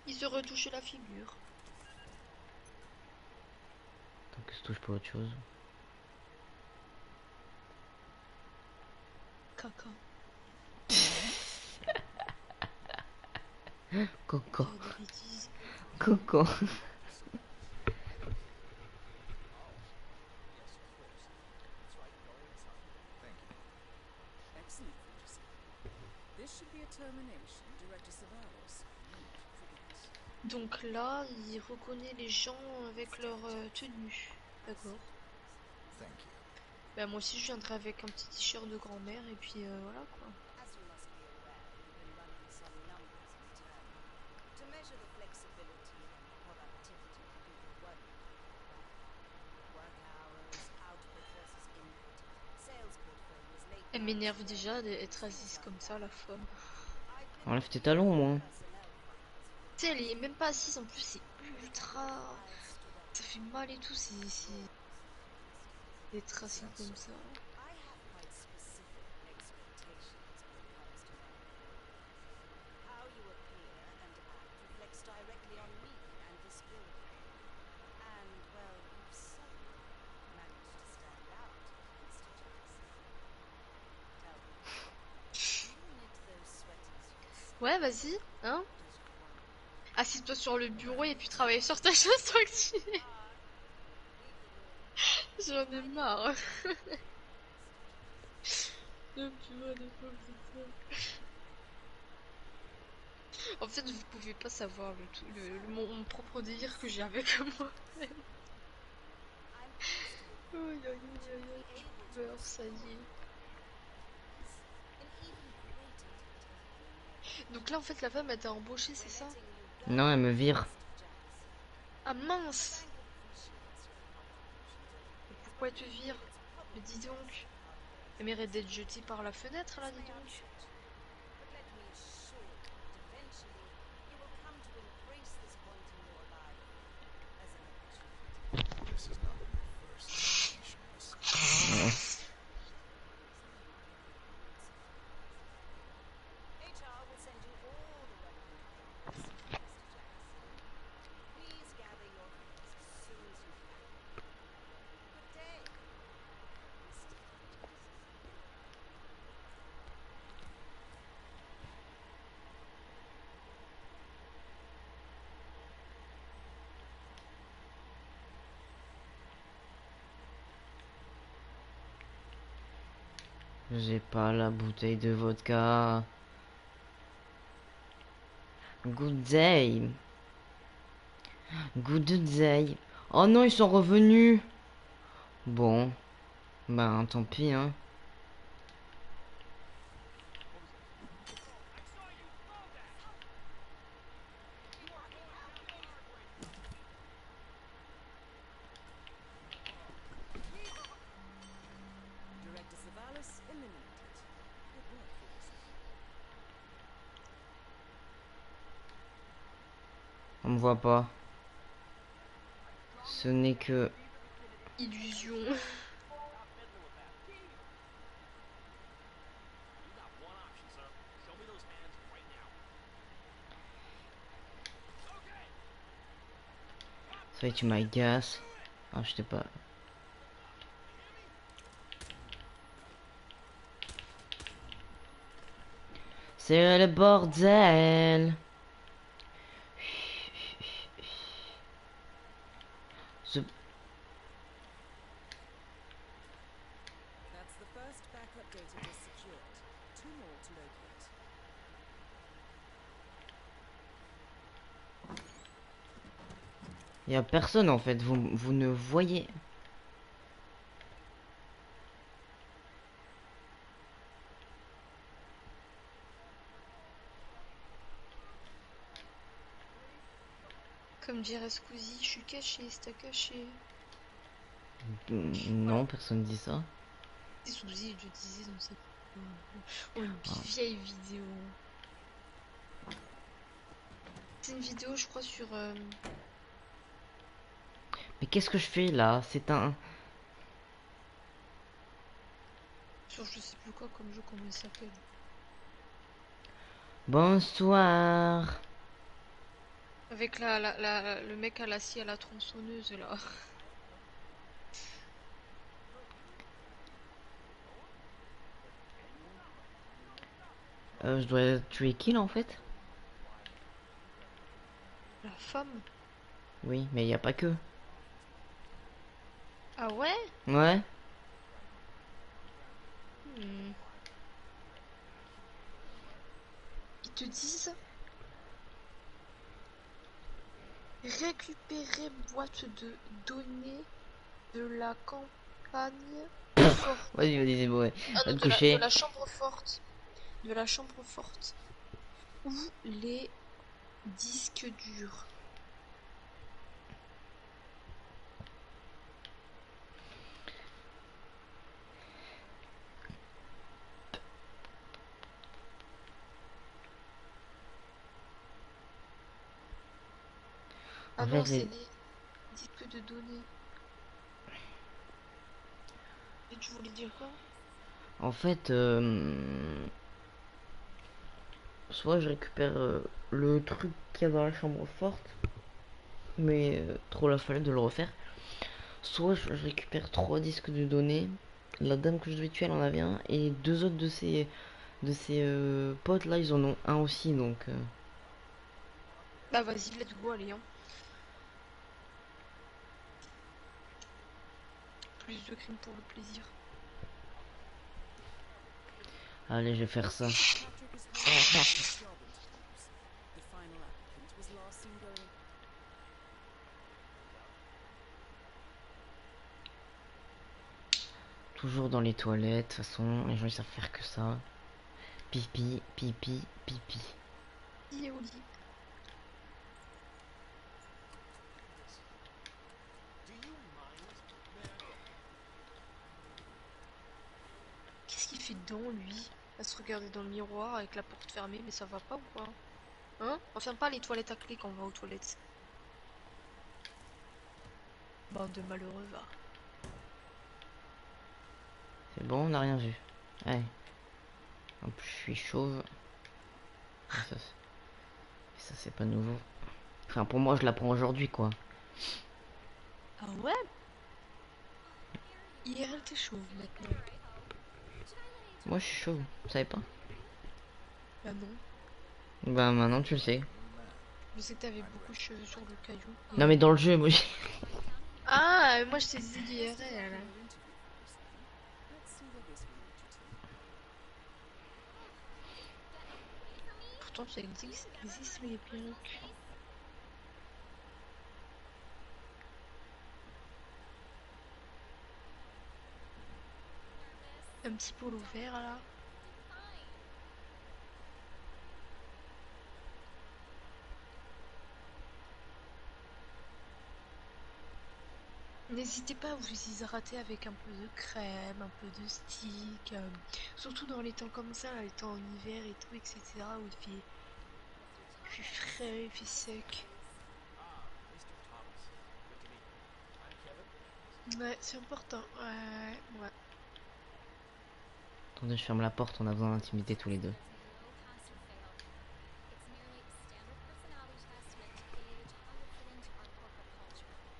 Il se retouche la figure. Tant que se touche pas autre chose. Caca. Coco. Dire des bêtises. Coco. Excellent, Fujisa. This should be a termination directed Savaris. Won't forgive us. Donc là, il reconnaît les gens avec leur tenue. D'accord. Bah moi aussi je viendrai avec un petit t-shirt de grand-mère et puis voilà quoi. As you must be aware, we've been running some numbers internally to measure the flexibility and productivity people work with. Work hours, output versus input, sales portfolios, late Elle nights, m'énerve déjà d'être assise comme ça la femme. I've been Enlève tes looking talons, into moi. personnel files for Tu sais, elle est même pas assise en plus, c'est ultra. I stood up Ça fait mal et tout, c'est d'être assis comme ça. I have quite specific expectations when it comes to men. How you appear and act reflects directly on me and this building. And, well, you've somehow managed to stand out, Mr. Jackson. Tell me, do you knit those sweaters yourself? Ouais, vas-y, hein? Does your wife? Assieds-toi sur le bureau et puis travaille sur ta chaise tranquille. Leave the room. J'en ai marre. Le bureau des pauvres ça. En fait, vous pouvez pas savoir mon propre délire que j'ai avec moi-même. I'm pleased to Aïe, report aïe, aïe, aïe, aïe, be able je to meurs, ça y restore est. in even greater detail. Donc là, en fait, la femme, elle t'a embauché, c'est ça? Letting you go, Non, elle me vire. Mr. Jackson. Ah mince! Bank appreciates your contribution to Mais pourquoi elle te vire? Mais dis donc. Elle mérite d'être jetée par la fenêtre, là, dis donc. but let me assure you that eventually you will come to embrace this point in your life as an opportunity. This is not my first indication of a scam. HR will send you all the relevant papers, Mr. Jackson. Please gather your things as soon as you can. Good day, Mr. Jackson. J'ai pas la bouteille de vodka. Good day. Good day. Oh non, ils sont revenus. Bon, ben tant pis, hein. Director Savalas eliminated. Good work, Ferguson. On me voit pas. Ce n'est que... Illusion. Ça y est, tu m'agaces. Ah, je t'ai pas... C'est le bordel. Ce- That's the first backup database secured. 2 more to locate. Y a personne en fait, vous ne voyez. Comme dirait Squeezie, je suis caché, c'est à caché. Non, personne dit ça. Et Squeezie, je disais dans cette... Oh, une vieille vidéo. C'est une vidéo, je crois, sur... Mais qu'est-ce que je fais là? C'est un... sur je sais plus quoi comme jeu, comment il s'appelle. Bonsoir. Avec le mec à la scie à la tronçonneuse, là. Je dois tuer qui là en fait? La femme. Oui, mais il y a pas que. Ah ouais? Ouais. Hmm. Ils te disent... récupérer boîte de données de la campagne forte. Vas-y, vas-y, c'est bon. Ouais. Ah Va non, te coucher. de la chambre forte. De la chambre forte. Ou les disques durs. Ah En non, fait, c'est les- les disques de données. Et tu voulais dire quoi? en fait, soit je récupère le truc qu'il y a dans la chambre forte, mais trop la flemme de le refaire. Soit je récupère 3 disques de données. La dame que je devais tuer, elle en avait un, et 2 autres de ses potes là, ils en ont un aussi, donc. Bah vas-y, let's go, allez, hein. Plus de crimes pour le plaisir. Allez, je vais faire ça. Patrick is holding his job interviews. The final applicant was last seen going. Toujours dans les toilettes, de toute façon, les gens ils savent faire que ça. Pipi, pipi, pipi. Il est au lit. Qu'est-ce qu'il fait dedans, lui? À se regarder dans le miroir avec la porte fermée, mais ça va pas ou quoi? Hein? On ferme pas les toilettes à clé quand on va aux toilettes. Bande de malheureux, va. C'est bon, on n'a rien vu. Allez. En plus, je suis chauve. Ça c'est pas nouveau. Enfin, pour moi, je l'apprends aujourd'hui, quoi. Ah ouais? IRL, t'es chauve maintenant. Moi, je suis chauve. Vous savez pas? Ah non. Bah, maintenant, tu le sais. Je sais que t'avais beaucoup de cheveux sur le caillou. Non, mais dans le jeu, moi, Ah, moi je t'ai dit IRL. Your interview, Ferguson. Let's see where this will lead you to. pourtant ça existe les perruques. Un petit polo vert là. N'hésitez pas à vous hydrater avec un peu de crème, un peu de stick, surtout dans les temps comme ça, les temps en hiver et tout, etc. où il fait frais, il fait sec. Ouais, c'est important. Ouais. Attendez, je ferme la porte, on a besoin d'intimité tous les deux.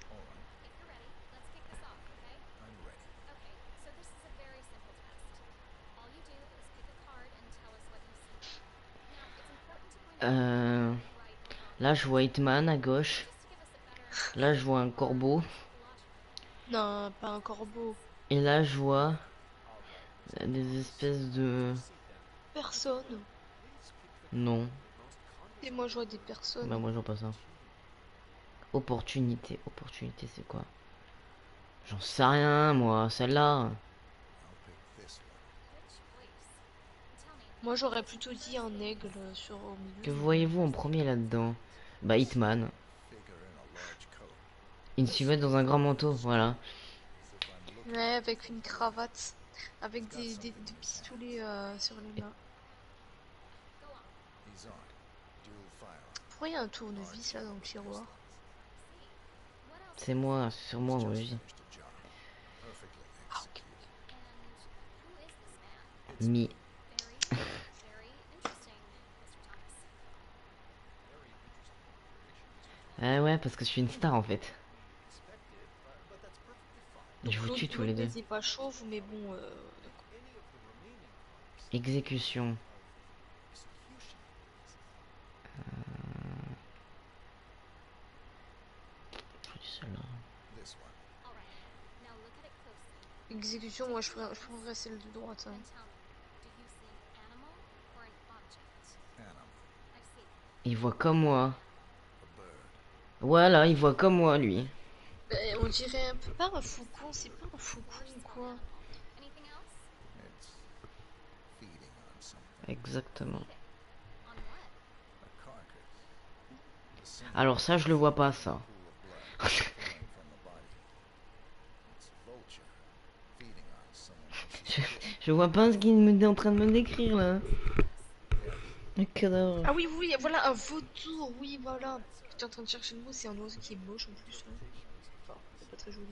All right. I'm ready. Euh... Là, je vois Hitman à gauche. Là, je vois un corbeau. Non, pas un corbeau. Et là, je vois des espèces de... Personne. Non. Et moi je vois des personnes. Bah, moi, je vois pas ça. Opportunité. Opportunité, c'est quoi? J'en sais rien, moi. Celle-là. I'll pick this one. Moi j'aurais plutôt dit un aigle sur au milieu. Que voyez-vous en premier là-dedans? Bah, Hitman. Figure in a large coat. Une silhouette dans un grand manteau, voilà. As if I'm looking Ouais, avec une cravate. Avec des pistolets sur les mains. he's on. Dual firearm. Pourquoi il y a un tournevis là dans le tiroir? C'est moi, c'est sur moi, moi, je dis. Finished a job. Perfectly Ah, ok. executed. Mi. Ah ouais, parce que je suis une star en fait. Je vous tue tous les deux. L'autre n'était pas chauve, mais bon. Exécution. Celle-là. This one. Exécution, moi je prendrais celle de droite. Hein. Animal. Il voit comme moi. A bird. Voilà, il voit comme moi, lui. On dirait un peu pas un faucon, c'est pas un faucon ou quoi? It's feeding on something. Exactement. A carcass. The scent Alors ça, je le vois pas, ça. pool of blood flowing from the body. It's vulture feeding on someone else's Je vois pas ce qu'il me est en train de me décrire, là. Le cadavre. Ah oui, oui, voilà, un vautour, oui, voilà. J'étais en train de chercher le mot, c'est un oiseau qui est moche en plus. Hein. Enfin, c'est pas très joli.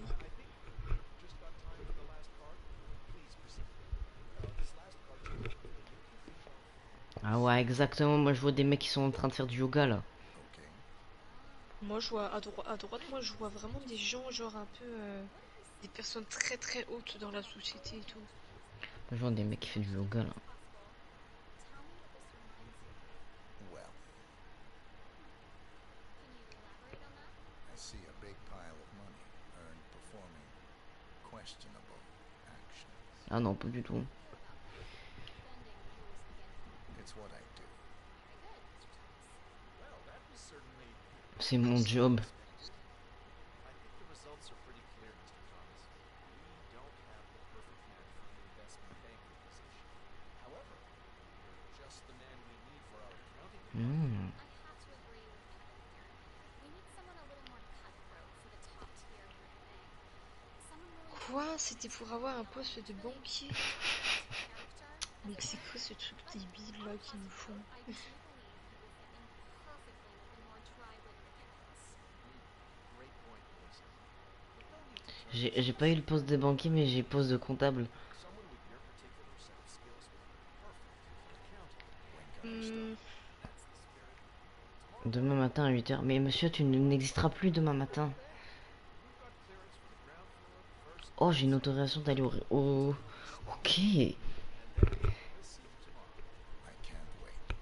Ah ouais, exactement. Moi, je vois des mecs qui sont en train de faire du yoga, là. Okay. Moi, je vois à droite, moi, je vois vraiment des gens, genre un peu. Des personnes très très hautes dans la société et tout. Je vois des mecs qui font du yoga, là. Well, I see a big pile of money earned performing questionable actions. Ah non, pas du tout. It's what I do. C'est mon job. Hmm. Quoi? C'était pour avoir un poste de banquier? Mais c'est quoi ce truc débile là qu'ils nous font? J'ai pas eu le poste de banquier, mais j'ai le poste de comptable. Hmm, Demain matin à 8h. Mais monsieur, tu n'existeras plus demain matin. Oh, j'ai une autorisation d'aller au... Ok. I can't wait.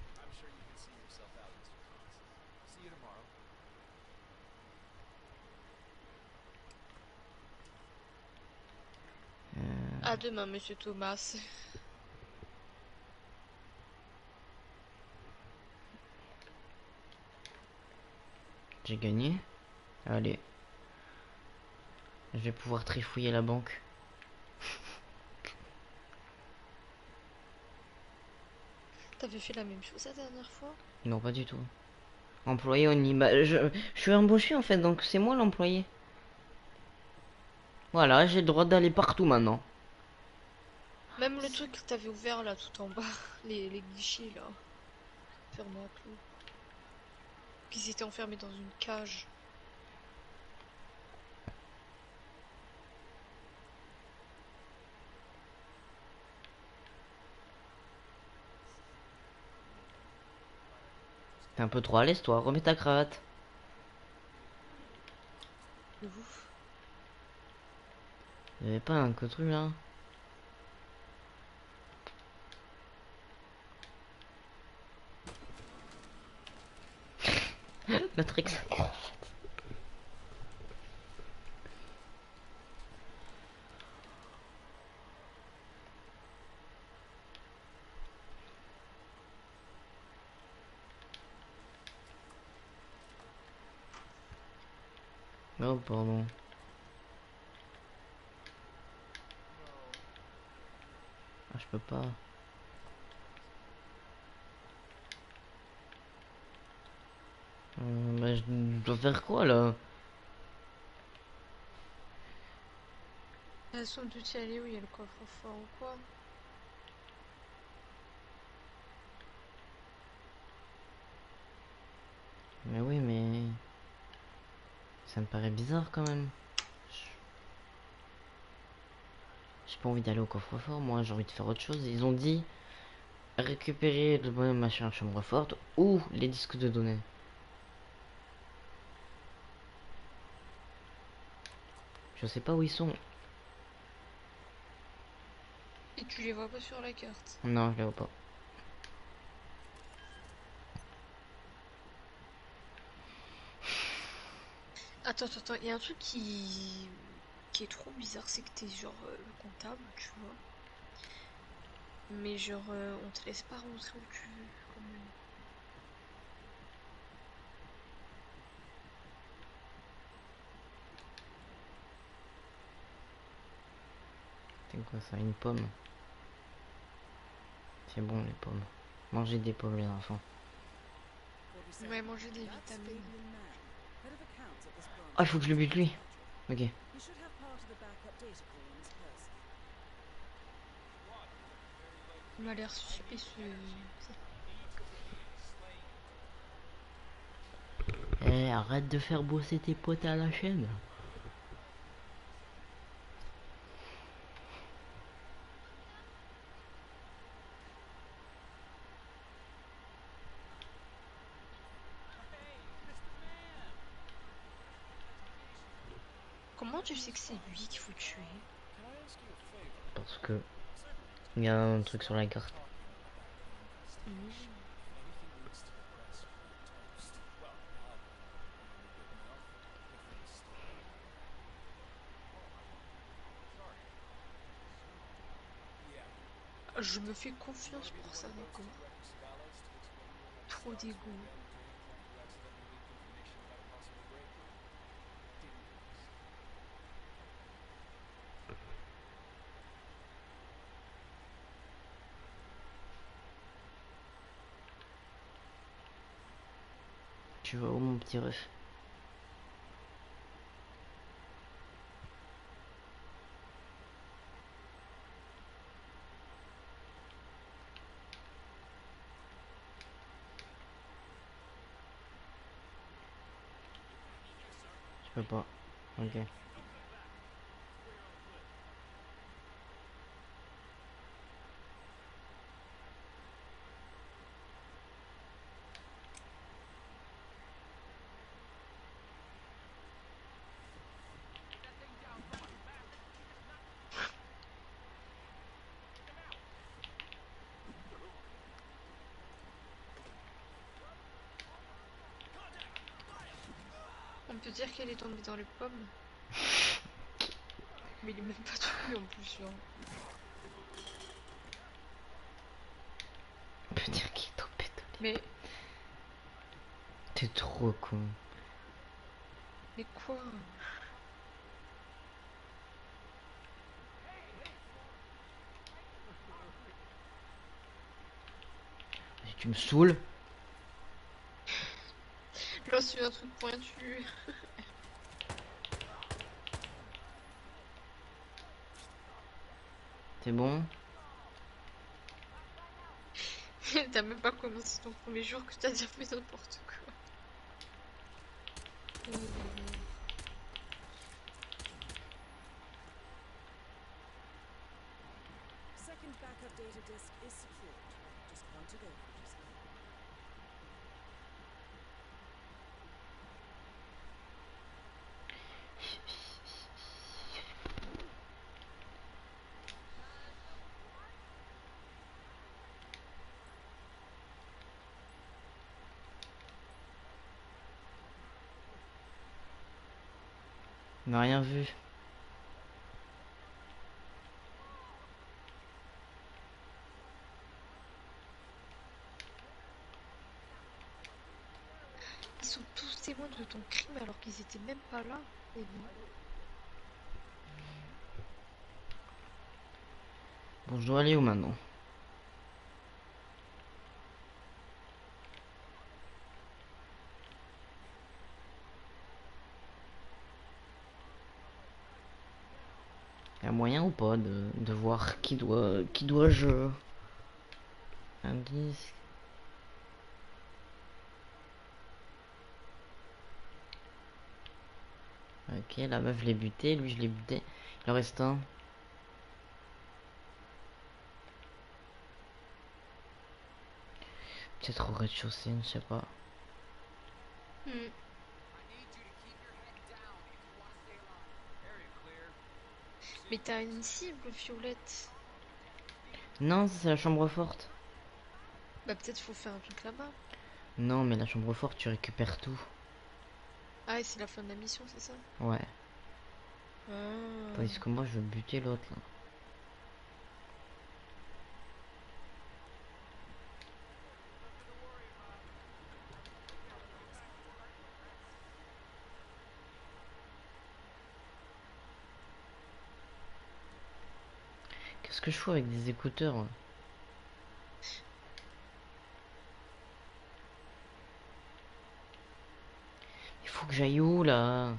À demain, monsieur Thomas. J'ai gagné. Allez. Je vais pouvoir trifouiller la banque. T'avais fait la même chose la dernière fois? Non, pas du tout. Employé au nid. Bah, je suis embauché en fait, donc c'est moi l'employé. Voilà, j'ai le droit d'aller partout maintenant. Même le truc que t'avais ouvert là tout en bas, les guichets là, fermés à clou. Qu'ils étaient enfermés dans une cage. T'es un peu trop à l'aise, toi. Remets ta cravate. De ouf. Y'avait pas un truc là? Matrix. Oh, pardon. Ah, je peux pas. Bah, je dois faire quoi là? Elles sont toutes y aller où il y a le coffre-fort ou quoi? Mais oui, mais ça me paraît bizarre quand même. J'ai pas envie d'aller au coffre-fort, moi j'ai envie de faire autre chose. Ils ont dit récupérer le bon machin chambre forte ou les disques de données. Je sais pas où ils sont. Et tu les vois pas sur la carte. Non, je les vois pas. Attends, il y a un truc qui est trop bizarre, c'est que t'es genre le comptable, tu vois. Mais genre on te laisse pas rentrer où tu veux quand même. C'est quoi ça? Une pomme? C'est bon les pommes. Mangez des pommes les enfants. Ouais, manger des That's vitamines. Fabian Mann, head of accounts at this branch. Ah, il faut que je le bute lui. Ok. He should have part of the backup data core on his person. Il m'a l'air suspect Eh, arrête de faire bosser tes potes à la chaîne. Comment tu sais que c'est lui qu'il faut tuer? Parce que il y a un truc sur la carte. Je me fais confiance pour ça, d'accord. Trop d'égo. Tu vas où mon petit ref? Je peux pas. Ok. On peut dire qu'elle est tombée dans les pommes. Mais il est même pas tombé en plus, genre. On peut dire qu'il est tombé. Mais T'es trop con. Mais quoi? Tu me saoules. Là, c'est un truc pointu. C'est bon? T'as même pas commencé ton premier jour que t'as déjà fait n'importe quoi. Second backup data disk is secured. Just one to go, Fujisa. On n'a rien vu. Ils sont tous témoins de ton crime alors qu'ils étaient même pas là. Et bon. Bon, je dois aller où maintenant? Y a moyen ou pas de voir qui dois-je un disque. Ok, la meuf je l'ai buté, lui je l'ai buté. Il en reste un. Peut-être au rez-de-chaussée, je sais pas. Hmm. Mais t'as une cible, Violette. Non, ça, c'est la chambre forte. Bah peut-être faut faire un truc là-bas. Non, mais la chambre forte, tu récupères tout. Ah, et c'est la fin de la mission, c'est ça? Ouais. Ah. Tandis que moi, je veux buter l'autre là. Qu'est-ce que je fous avec des écouteurs? Il faut que j'aille où là?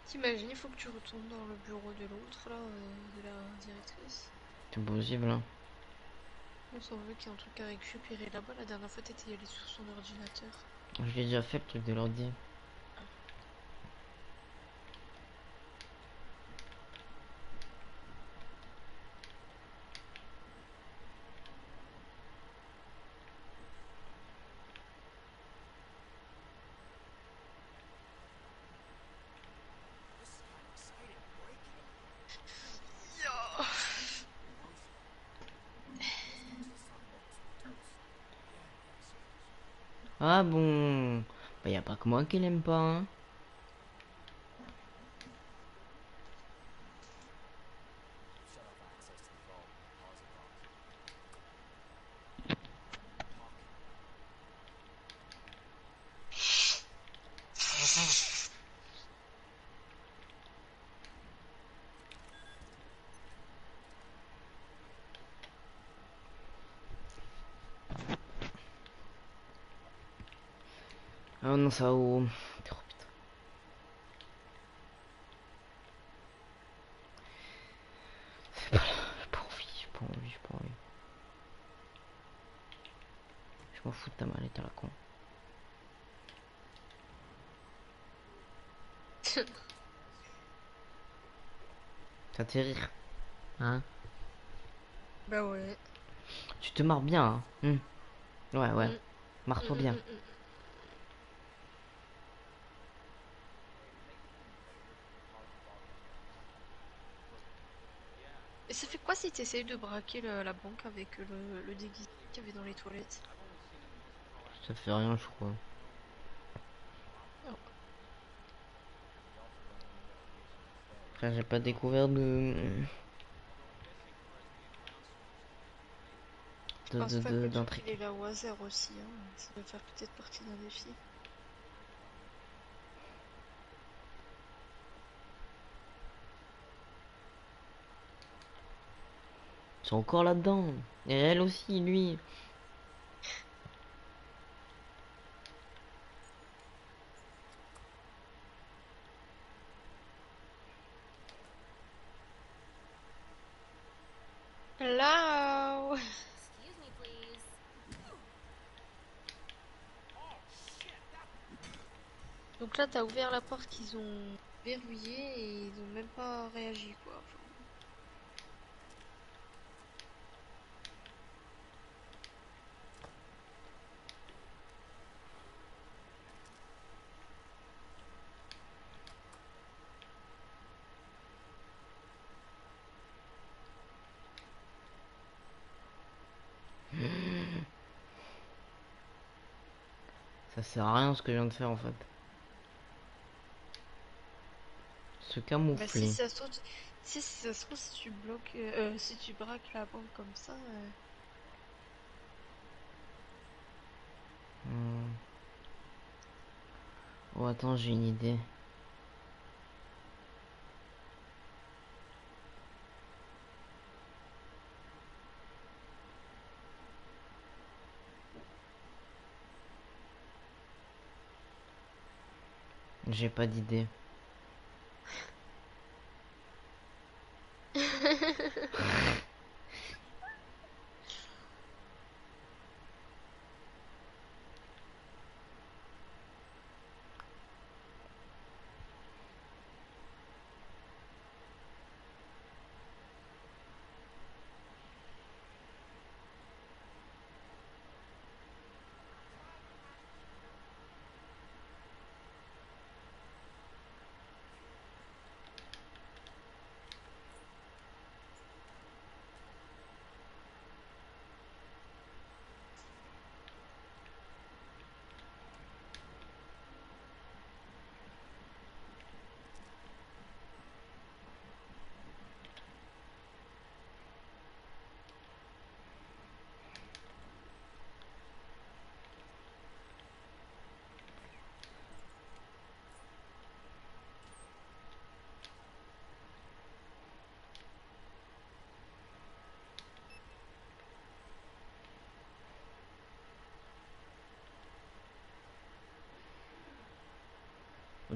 T'imagines, il faut que tu retournes dans le bureau de l'autre, là, de la directrice. C'est possible, hein. On s'en veut qu'il y a un truc à récupérer là-bas. La dernière fois, t'étais allé sur son ordinateur. Je l'ai déjà fait le truc de l'ordi. Ah bon? Bah y a pas que moi qui l'aime pas, hein. Ah non, ça oh. Oh, putain. J'ai pas envie, j'ai pas envie, j'ai pas envie. Je m'en fous de ta mallette à la con. Ça te fait rire, hein? Bah ouais. Tu te marres bien, hein? Ouais, ouais. Mm, Marre-toi mm, bien. mm, mm. Et ça fait quoi si t'essayes de braquer la banque avec le déguisement qu'il y avait dans les toilettes? Ça fait rien, je crois. Frère, j'ai pas découvert Je pense pas que d'un tu truc. il est là au hasard aussi, hein. Ça peut faire peut-être partie d'un défi. Ils sont encore là-dedans. Et elle aussi, lui. Là. Excuse me, please. Donc là, t'as ouvert la porte qu'ils ont verrouillée et ils ont même pas réagi, quoi. Enfin, Ça sert à rien ce que je viens de faire en fait. Se bah si camoufler. ça se trouve, si ça se trouve, si tu bloques, si tu braques la banque comme ça, Hmm. Oh, attends, j'ai une idée. J'ai pas d'idée.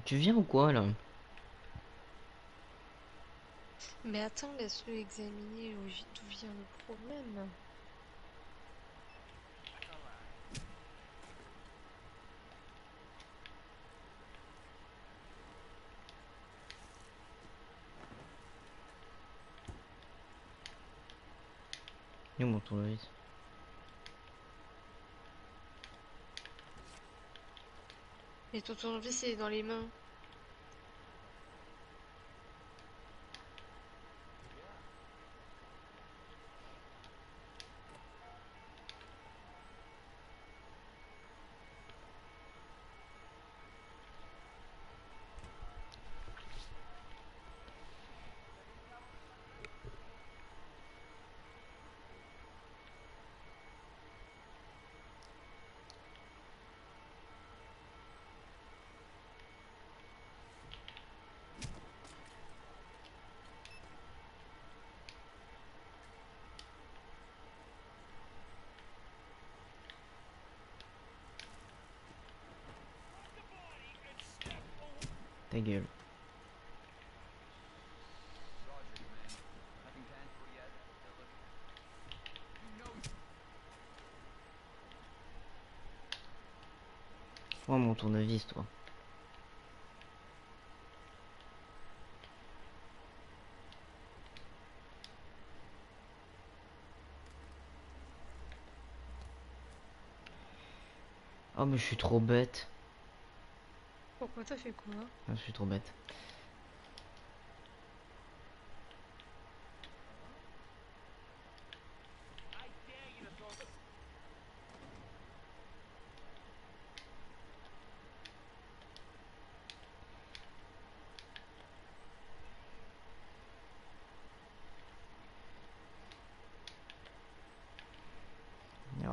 Tu viens ou quoi là? mais attends, laisse-le examiner d'où vient le problème. Il est où mon tournevis? Et ton tournevis, il est dans les mains. Ta gueule. Moi mon tournevis toi. Oh mais je suis trop bête. Pourquoi t'as fait quoi? Ah, je suis trop bête.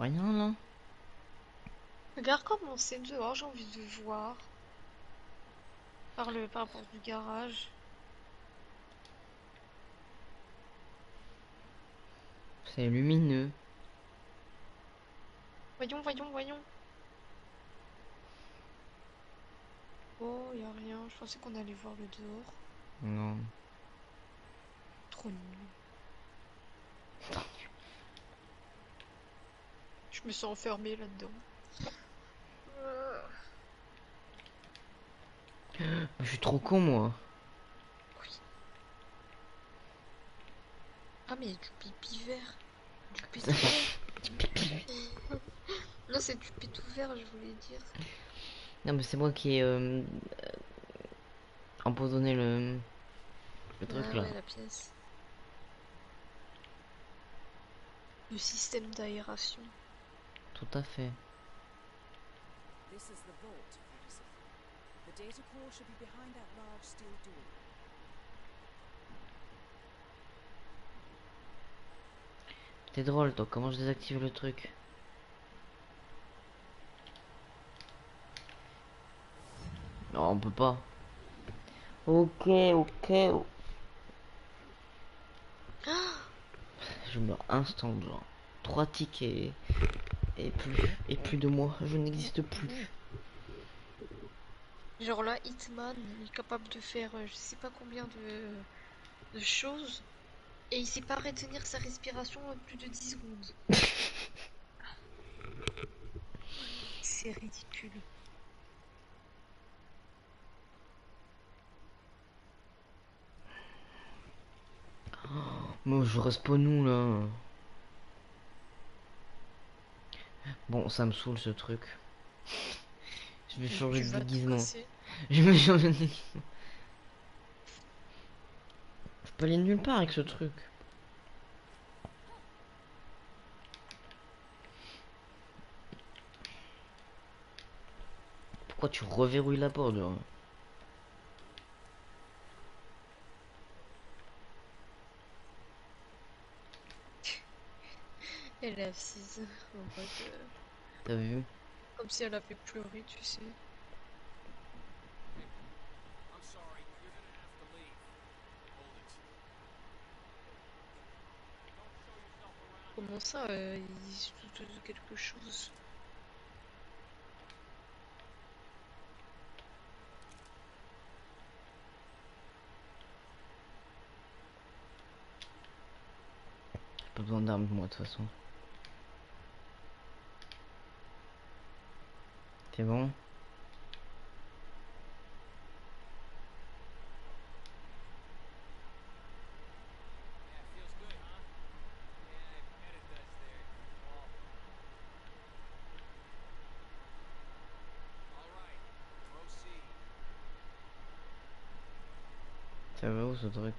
rien là. Regarde comment c'est dehors, j'ai envie de voir. Par rapport du garage. C'est lumineux. Voyons, voyons, voyons. Oh, y a rien. Je pensais qu'on allait voir le dehors. Non. Trop nul. Je me sens enfermée là-dedans. Je suis trop con moi. Oui. Ah, mais du pipi vert. Du pétou vert. Non, c'est du pétou vert, je voulais dire. Non mais c'est moi qui ai empoisonné le truc Ah là. ouais, la pièce. Le système d'aération. Tout à fait. This is the vault, officer. The data core should be behind that large steel door. T'es drôle toi, comment je désactive le truc? Non, on peut pas. Ok, ok. Je meurs instant, genre. 3 tickets et plus de moi, je n'existe plus. Genre là, Hitman, il est capable de faire je sais pas combien de choses et il sait pas retenir sa respiration plus de 10 secondes. C'est ridicule. Moi je respawn où là? Bon, ça me saoule ce truc. Je vais changer Tu de vas tout déguisement. casser. Je vais changer de déguisement. Je peux aller nulle part avec ce truc. Pourquoi tu reverrouilles la porte genre? Elle est assise en mode T'as vu? comme si elle avait pleuré, tu sais. I'm sorry, you're gonna have to leave. Hold it. Don't show yourself around. Comment ça, il se doute de quelque chose? J'ai pas besoin d'armes moi de toute façon. C'est bon? Yeah, feels good, huh? Yeah, I bet it does there. Well, all right, proceed. Ça va où ce truc?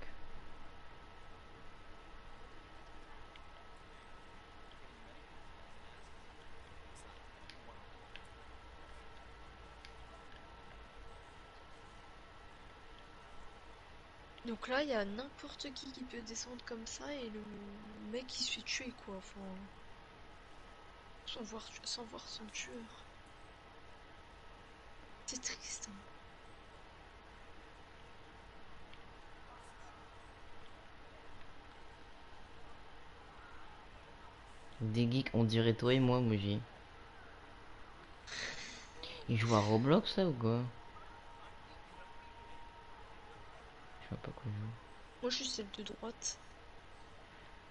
Donc là, il y a n'importe qui peut descendre comme ça et le mec il se fait tuer quoi. Enfin, sans voir son tueur. C'est triste. Hein. Des geeks, on dirait toi et moi, Moji. Il joue à Roblox ça ou quoi? Je vois pas quoi il joue. Moi je suis celle de droite.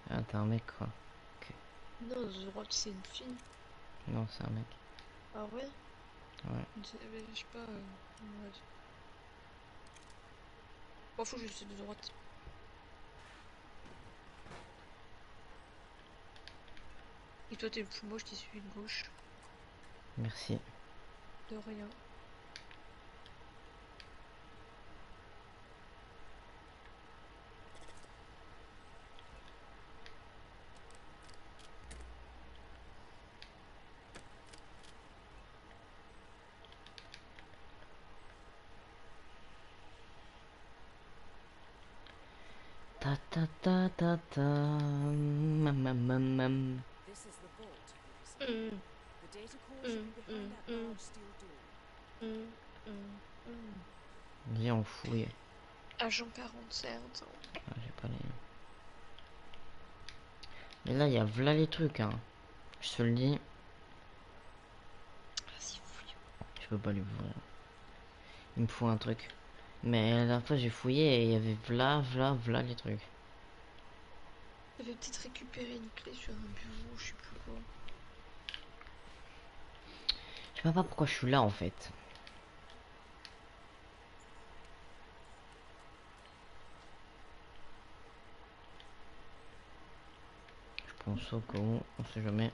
Ah, t'es un mec quoi. Non, de droite c'est une fille. Non, c'est un mec. Ah ouais? Ouais. Je sais pas. Ouais. Bon, faut que je suis de droite. Et toi t'es le plus moche, t'es celui de gauche. Merci. De rien. Ta ta ta ta ta. Mam mam mam mam. This is the vault, officer. Hum, The data core should be behind that large steel door. hum, hum, hum. Viens, on fouille. Agent 47. Ah, j'ai pas les... Mais là, il y a v'là les trucs, hein. Je te le dis, Vas-y, fouille. je peux pas les ouvrir. Il me faut un truc. Mais la dernière fois, j'ai fouillé et il y avait v'là les trucs. J'avais peut-être récupéré une clé sur un bureau, je sais plus quoi. Je sais même pas pourquoi je suis là, en fait. Je pense au cas où, on sait jamais.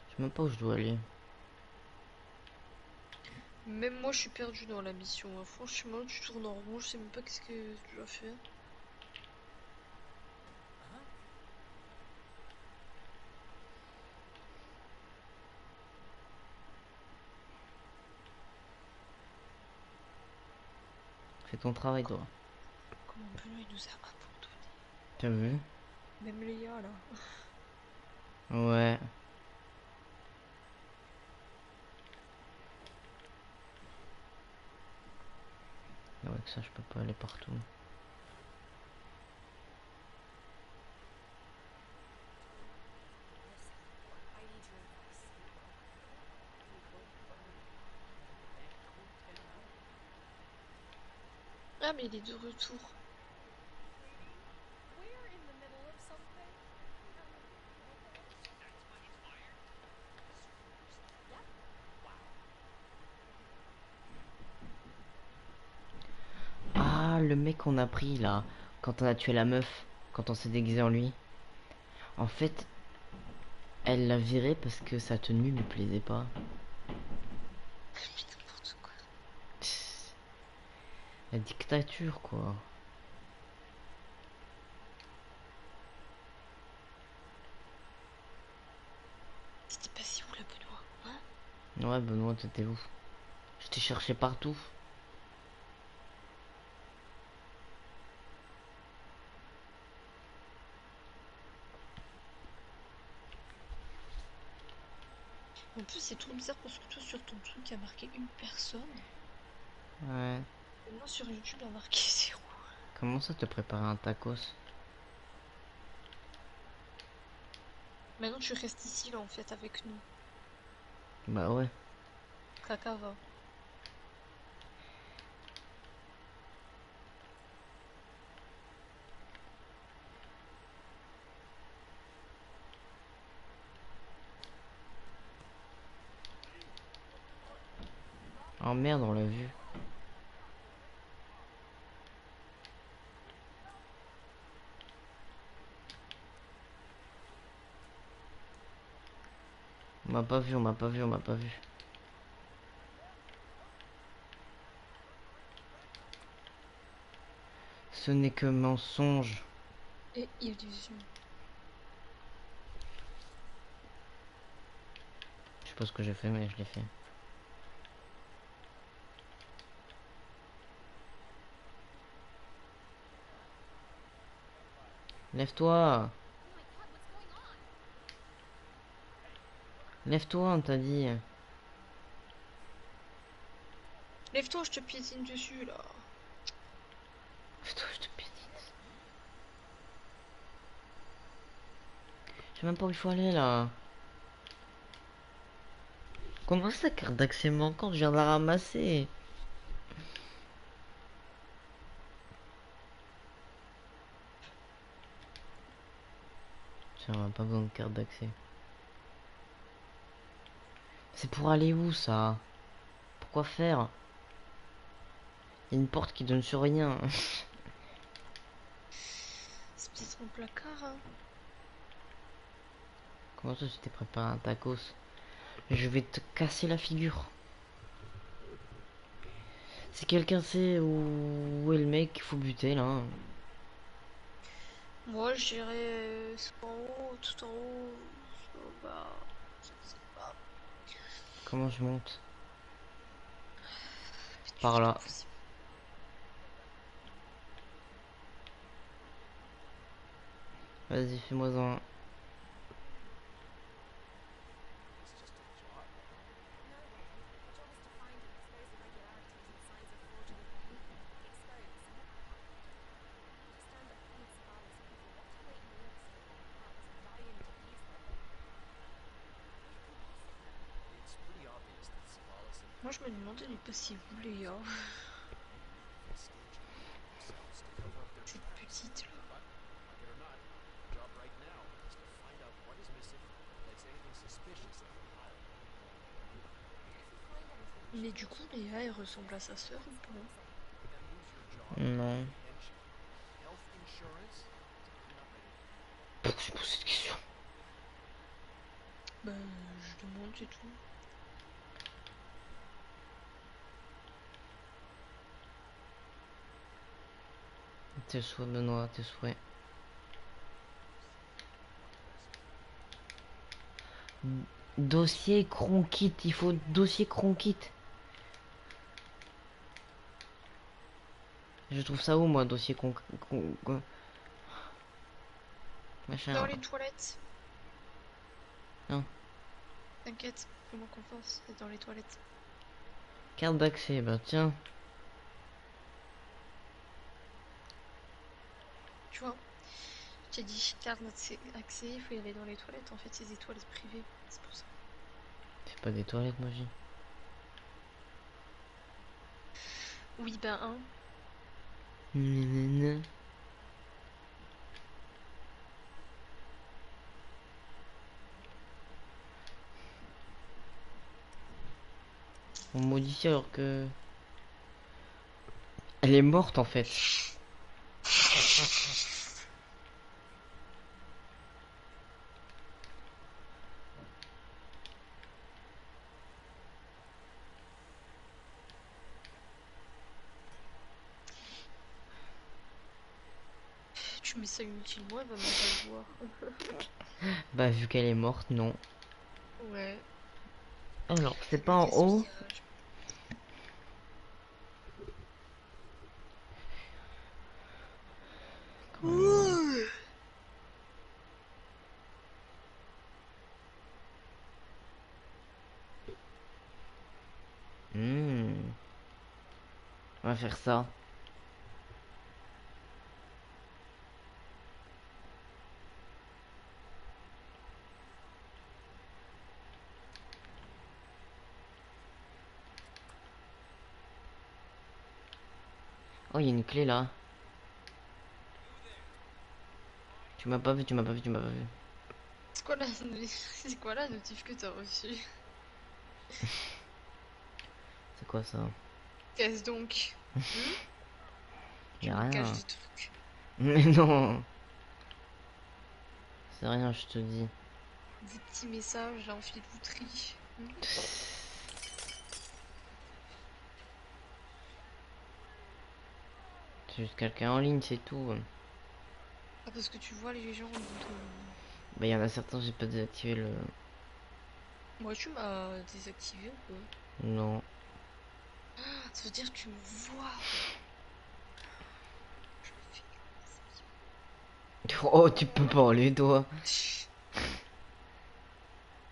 Je sais même pas où je dois aller. Même moi, je suis perdue dans la mission, hein. Franchement, tu tournes en rond, je sais même pas qu'est-ce que tu dois faire. Fais ton travail, toi. Comment Benoît il nous a abandonnés. T'as vu? Même Léa, là. Ouais. Avec ça, je peux pas aller partout. I need your advice. Ah, mais il est de retour. We're in the middle of something. Ah, le mec qu'on a pris, là. Quand on a tué la meuf. Quand on s'est déguisé en lui. En fait, elle l'a viré parce que sa tenue lui plaisait pas. Mais n'importe quoi. La dictature, quoi. T'étais passé où, là, Benoît, hein? Ouais, Benoît, t'étais où? Je t'ai cherché partout. En plus, c'est trop bizarre parce que toi, sur ton truc, il y a marqué une personne. Ouais. Et moi, sur YouTube, il y a marqué 0. Comment ça te préparer un tacos? Maintenant, tu restes ici, là, en fait, avec nous. Bah ouais. Caca va. Oh merde, on l'a vu. On m'a pas vu, on m'a pas vu, on m'a pas vu. Ce n'est que mensonge. Et illusion. Je sais pas ce que j'ai fait, mais je l'ai fait. Lève-toi! Lève-toi, on t'a dit. Lève-toi, je te piétine dessus, là. Lève-toi, je te piétine. Je sais même pas où il faut aller là. Comment ça, carte d'accès manquante? Je viens de la ramasser. Tiens, on a pas besoin de carte d'accès. C'est pour aller où ça? Pourquoi faire? Il y a une porte qui donne sur rien. C'est peut-être mon placard, hein. Comment ça, tu t'es préparé un tacos? Je vais te casser la figure. Si quelqu'un sait où est le mec qu'il faut buter là. Moi, j'irais soit en haut, tout en haut, soit en bas. Je ne sais pas. Comment je monte? Mais tu Par fais là. ton possible. Vas-y, fais-moi un. It's just a job. No, Wayne. The job is to find and expose irregularities and signs of fraudulent behavior. Expose, not hide. To stand up calling Savalas evil, what a great moral story on your part to lie and defuse their bomb. We've complicit them. It's pretty obvious that Savalas and Moi, je me demandais du possible, les gars. they staged it themselves to cover up their Cette tracks. petite là. But, like it or not, our job right now is to find out what is missing that lets anything suspicious out of the pile. If we find anything, Mais du coup, Léa, elle ressemble à sa sœur ou pas? Then lose your job, Non. pension, health insurance. I'm not ready. Pourquoi tu poses cette question? Bah, je demande, c'est tout. Tes souhaits, Benoît, tes souhaits. Dossier Cronkite, il faut dossier Cronkite. Je trouve ça où, moi, dossier machin. Dans les toilettes. Non. T'inquiète, fais-moi confiance, c'est dans les toilettes. Carte d'accès, bah tiens. Tu vois, j'ai dit carte d'accès, il faut y aller dans les toilettes. En fait, c'est des toilettes privées, c'est pour ça. C'est pas des toilettes, moi, j'ai. Oui, ben, hein. Nanana. On modifie alors que... Elle est morte, en fait. Tu mets ça inutilement, elle va même pas le voir. Bah, vu qu'elle est morte, non. Ouais. Alors, c'est pas en Qu'est-ce qu'il haut. y a On va faire ça. Oh, il y a une clé là. Tu m'as pas vu, tu m'as pas vu, tu m'as pas vu. C'est quoi la... c'est quoi la notif que t'as reçue? C'est quoi ça? Qu'est-ce donc? Tu Y'a me caches rien. des trucs. Mais non. C'est rien, je te dis. Des petits messages, là, en fil de tri. C'est juste quelqu'un en ligne, c'est tout. Ah, parce que tu vois les gens de... Bah, il y en a certains, j'ai pas désactivé le... Moi, tu m'as désactivé ou pas? Non. Ça veut dire que tu me vois. Je me fais... Oh, tu peux parler, toi.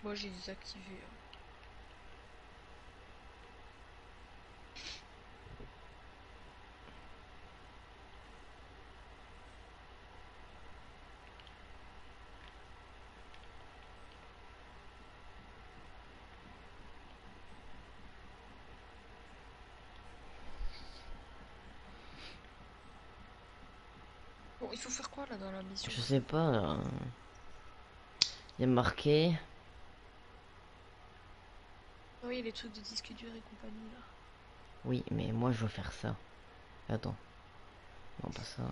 Moi, j'ai désactivé. Bon, il faut faire quoi là dans la mission? Je sais pas, là. Il y a marqué... Oui, les trucs de disque dur et compagnie là. Oui, mais moi, je veux faire ça. Attends. Non, pas ça.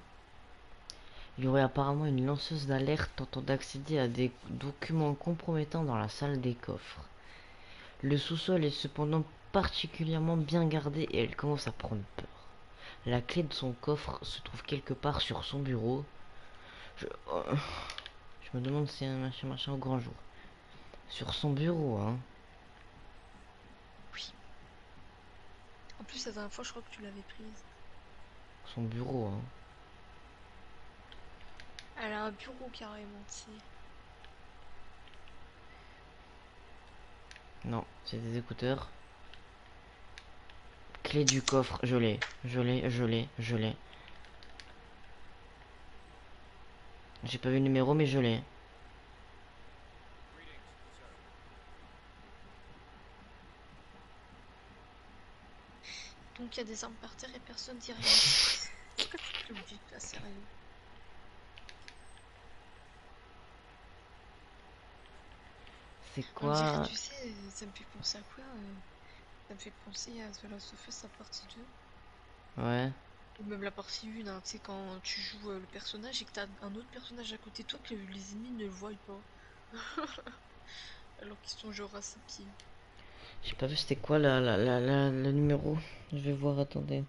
Il y aurait apparemment une lanceuse d'alerte tentant d'accéder à des documents compromettants dans la salle des coffres. Le sous-sol est cependant particulièrement bien gardé et elle commence à prendre peur. La clé de son coffre se trouve quelque part sur son bureau. Je me demande si c'est un machin au grand jour. Sur son bureau, hein. Oui. En plus, la dernière fois, je crois que tu l'avais prise. Son bureau, hein. Elle a un bureau carrément, tu sais. Non, c'est des écouteurs. Clé du coffre, je l'ai. Je l'ai, je l'ai, je l'ai. J'ai pas vu le numéro, mais je l'ai. Donc il y a des armes par terre et personne dit rien. Pourquoi tu obligé de faire sérieux? C'est On dirait, quoi? tu sais, ça me fait penser à quoi? Ça me fait penser à The Last of Us, la partie 2. Ouais. Ou même la partie 1, hein, tu sais, quand tu joues le personnage et que t'as un autre personnage à côté de toi que les ennemis ne le voient pas. Alors qu'ils sont genre à ses pieds. J'ai pas vu c'était quoi le numéro. Je vais voir, attendez.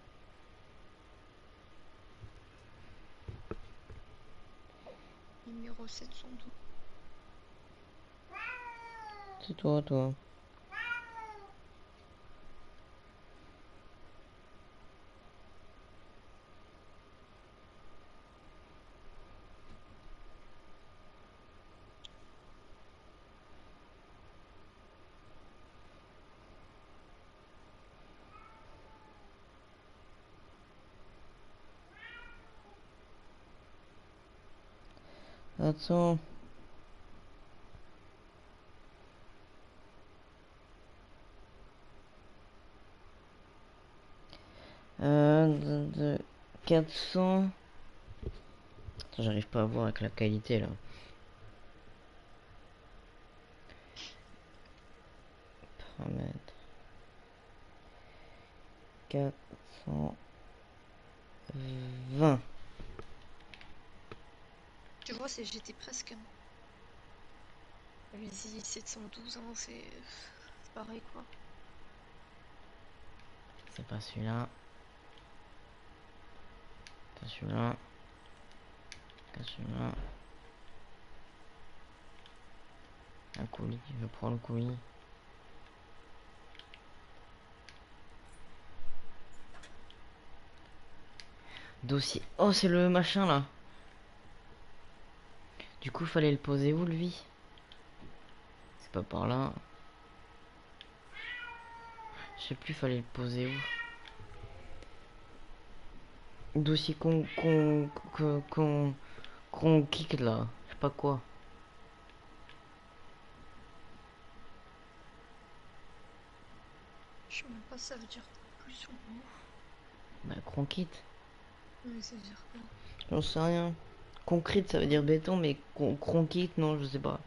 Numéro 712. C'est toi. Attends. De 400. J'arrive pas à voir avec la qualité là. Paramètres. 420. Tu vois, j'étais presque. Hein. Vas-y, 712, hein, c'est pareil quoi. C'est pas celui-là. Pas celui-là. Pas celui-là. Un colis, je prends le colis. Dossier. Oh, c'est le machin là. Du coup, fallait le poser où lui? C'est pas par là. Je sais plus, fallait le poser où. Dossier qu'on kick là. Je sais pas quoi. Je sais même pas ça veut dire plus ou moins. Bah, qu'on quitte. Mais ça veut dire quoi? J'en sais rien. Concrete, ça veut dire béton, mais cronquite, non, je sais pas.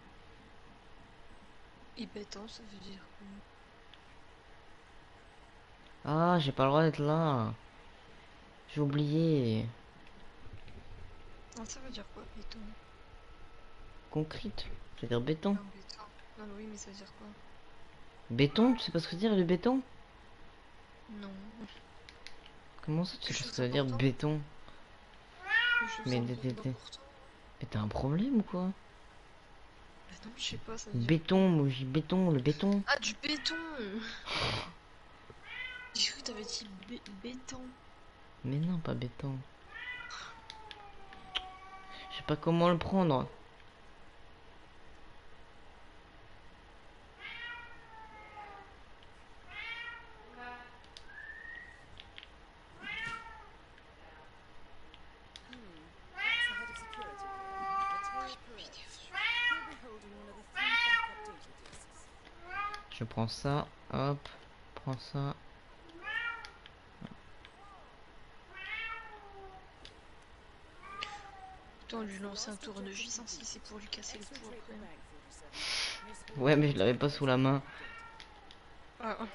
Et béton, ça veut dire quoi? Ah, j'ai pas le droit d'être là. J'ai oublié. Non, ça veut dire quoi, béton? Concrete, ça veut dire béton. Non, béton. Non, oui, mais ça veut dire quoi? Béton, tu sais pas ce que ça veut dire le béton? Non. Comment ça, tu sais Quelque pas ce que chose ça veut dire d'important? béton? Quelque chose Mais d'important? t'as un problème ou quoi? Bah non, je sais pas, ça veut dire quoi? Béton, moi j'ai béton, le béton. Ah, du béton! J'ai cru que t'avais dit béton. Mais non, pas béton. Je sais pas comment le prendre. That's the head of security here, Matteo Perez. He'll be holding one of the 3 backup data disks. Je prends ça, hop, prends ça. Putain, lui lancer un tournevis, hein, si c'est pour lui casser le cou Exfiltrate après. the bank, 47. Miss Hall Ouais, mais je l'avais pas sous la main. Ah, ah.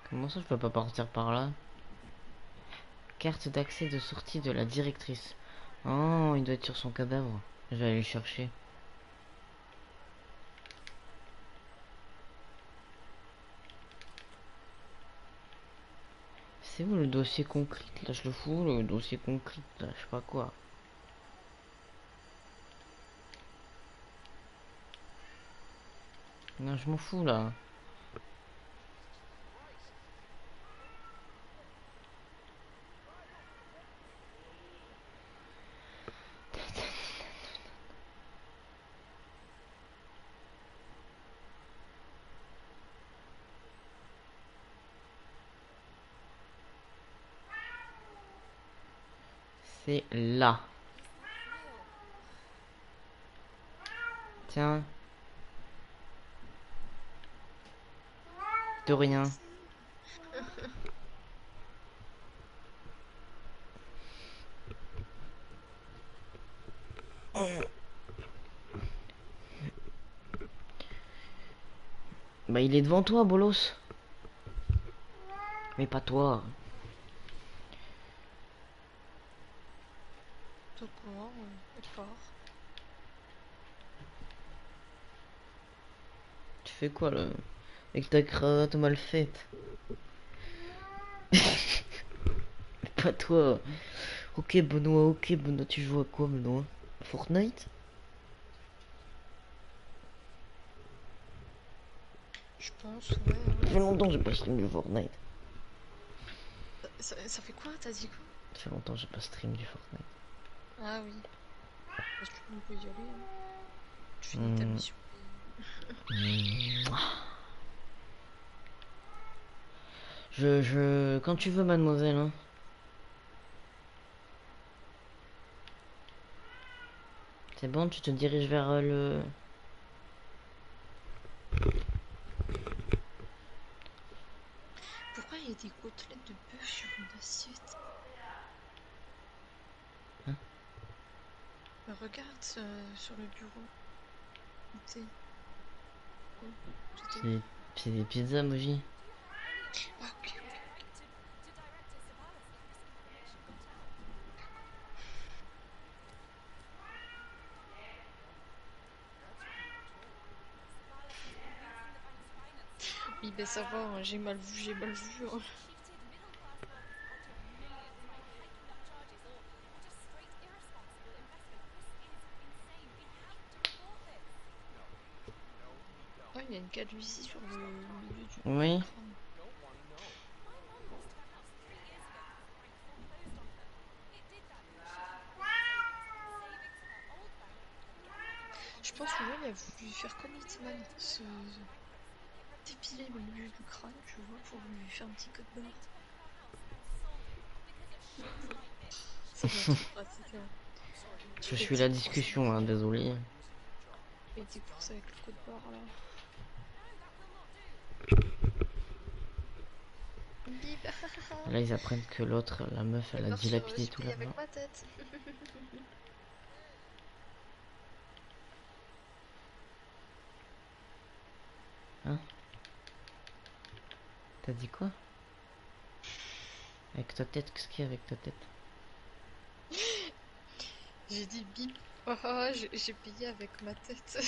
Comment ça, je peux pas partir par là? Carte d'accès de sortie de la directrice. Oh, il doit être sur son cadavre. Je vais aller le chercher. C'est où le dossier concret? Là, je le fous, le dossier concret, là, je sais pas quoi. Non, je m'en fous, là. C'est là. Tiens. De rien. Bah il est devant toi, bolos. Mais pas toi. D'accord, d'accord. Tu fais quoi là? Avec ta cravate mal faite. Pas toi. Ok Benoît, tu joues à quoi Benoît? Fortnite? Je pense, ouais. Ça fait longtemps que j'ai pas stream du Fortnite. Ça fait quoi? T'as dit quoi? Ça fait longtemps que j'ai pas stream du Fortnite. Ah oui. Parce que on peut y aller. Hein. Tu finis ta mission. Quand tu veux mademoiselle hein. C'est bon, tu te diriges vers le... Pourquoi il y a des côtelettes de bœuf sur une assiette? Hein? Bah, regarde sur le bureau. T'es- C'est des pizzas, Moji. Ah, ok. Oui, ben ça va, hein, j'ai mal vu, j'ai mal vu. Hein. Ah, il y a une calvitie sur le milieu du Oui. crâne. Je pense que elle a voulu faire comme Hitman, se dépiler le milieu du crâne, tu vois, pour lui faire un petit code barre. Ça doit être trop pratique, hein. Je suis la discussion, hein, désolé. Et tes courses avec le code barre là. Bip. Là, ils apprennent que l'autre, la meuf, elle a dilapidé tout avec l'argent. ma tête. Hein? T'as dit quoi? Avec ta tête, qu'est-ce qu'il y a avec ta tête? J'ai dit bip. Oh, oh, j'ai payé avec ma tête.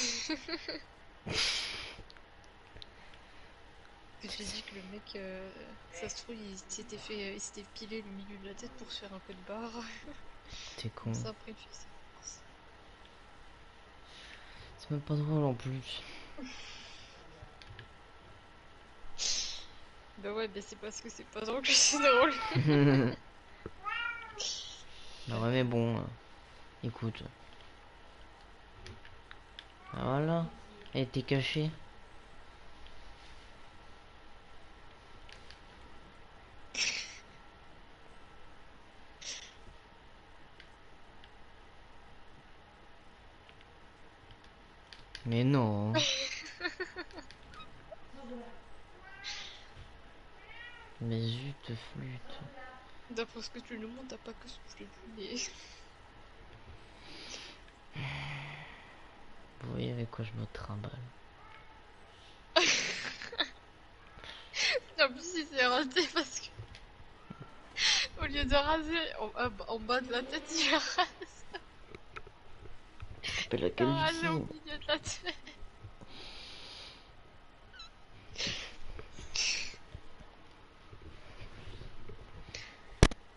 J'ai dit que le mec, ça se trouve, il s'était pilé le milieu de la tête pour se faire un peu de barre. T'es con. Comme ça, après, il fait ses courses. C'est même pas drôle en plus. Bah ouais, mais c'est parce que c'est pas drôle que c'est drôle. Non, mais bon, écoute. Ah, voilà. Elle était cachée. Mais non. Mais zut, flûte. D'après ce que tu nous montres, t'as pas que soufflé du nez. Vous voyez avec quoi je me trimballe. En plus, il s'est rasé parce que, au lieu de raser en bas de la tête, il a rasé, Ça s'appelle la il a rasé calvitie. au milieu de la tête.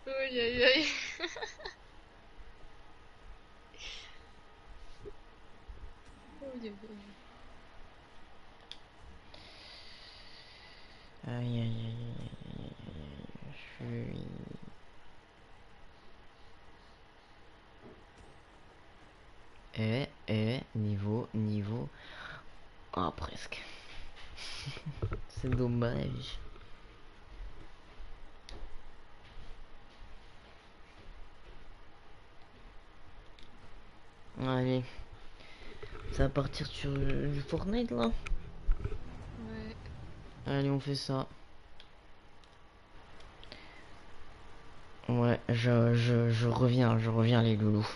Aïe aïe aïe. Aïe aïe aïe. Aïe aïe aïe aïe aïe aïe aïe. Je suis... niveau. Ah, presque. C'est dommage. « Allez. Ça va partir sur du Fortnite là. Ouais. Allez, on fait ça. Ouais, je reviens les loulous.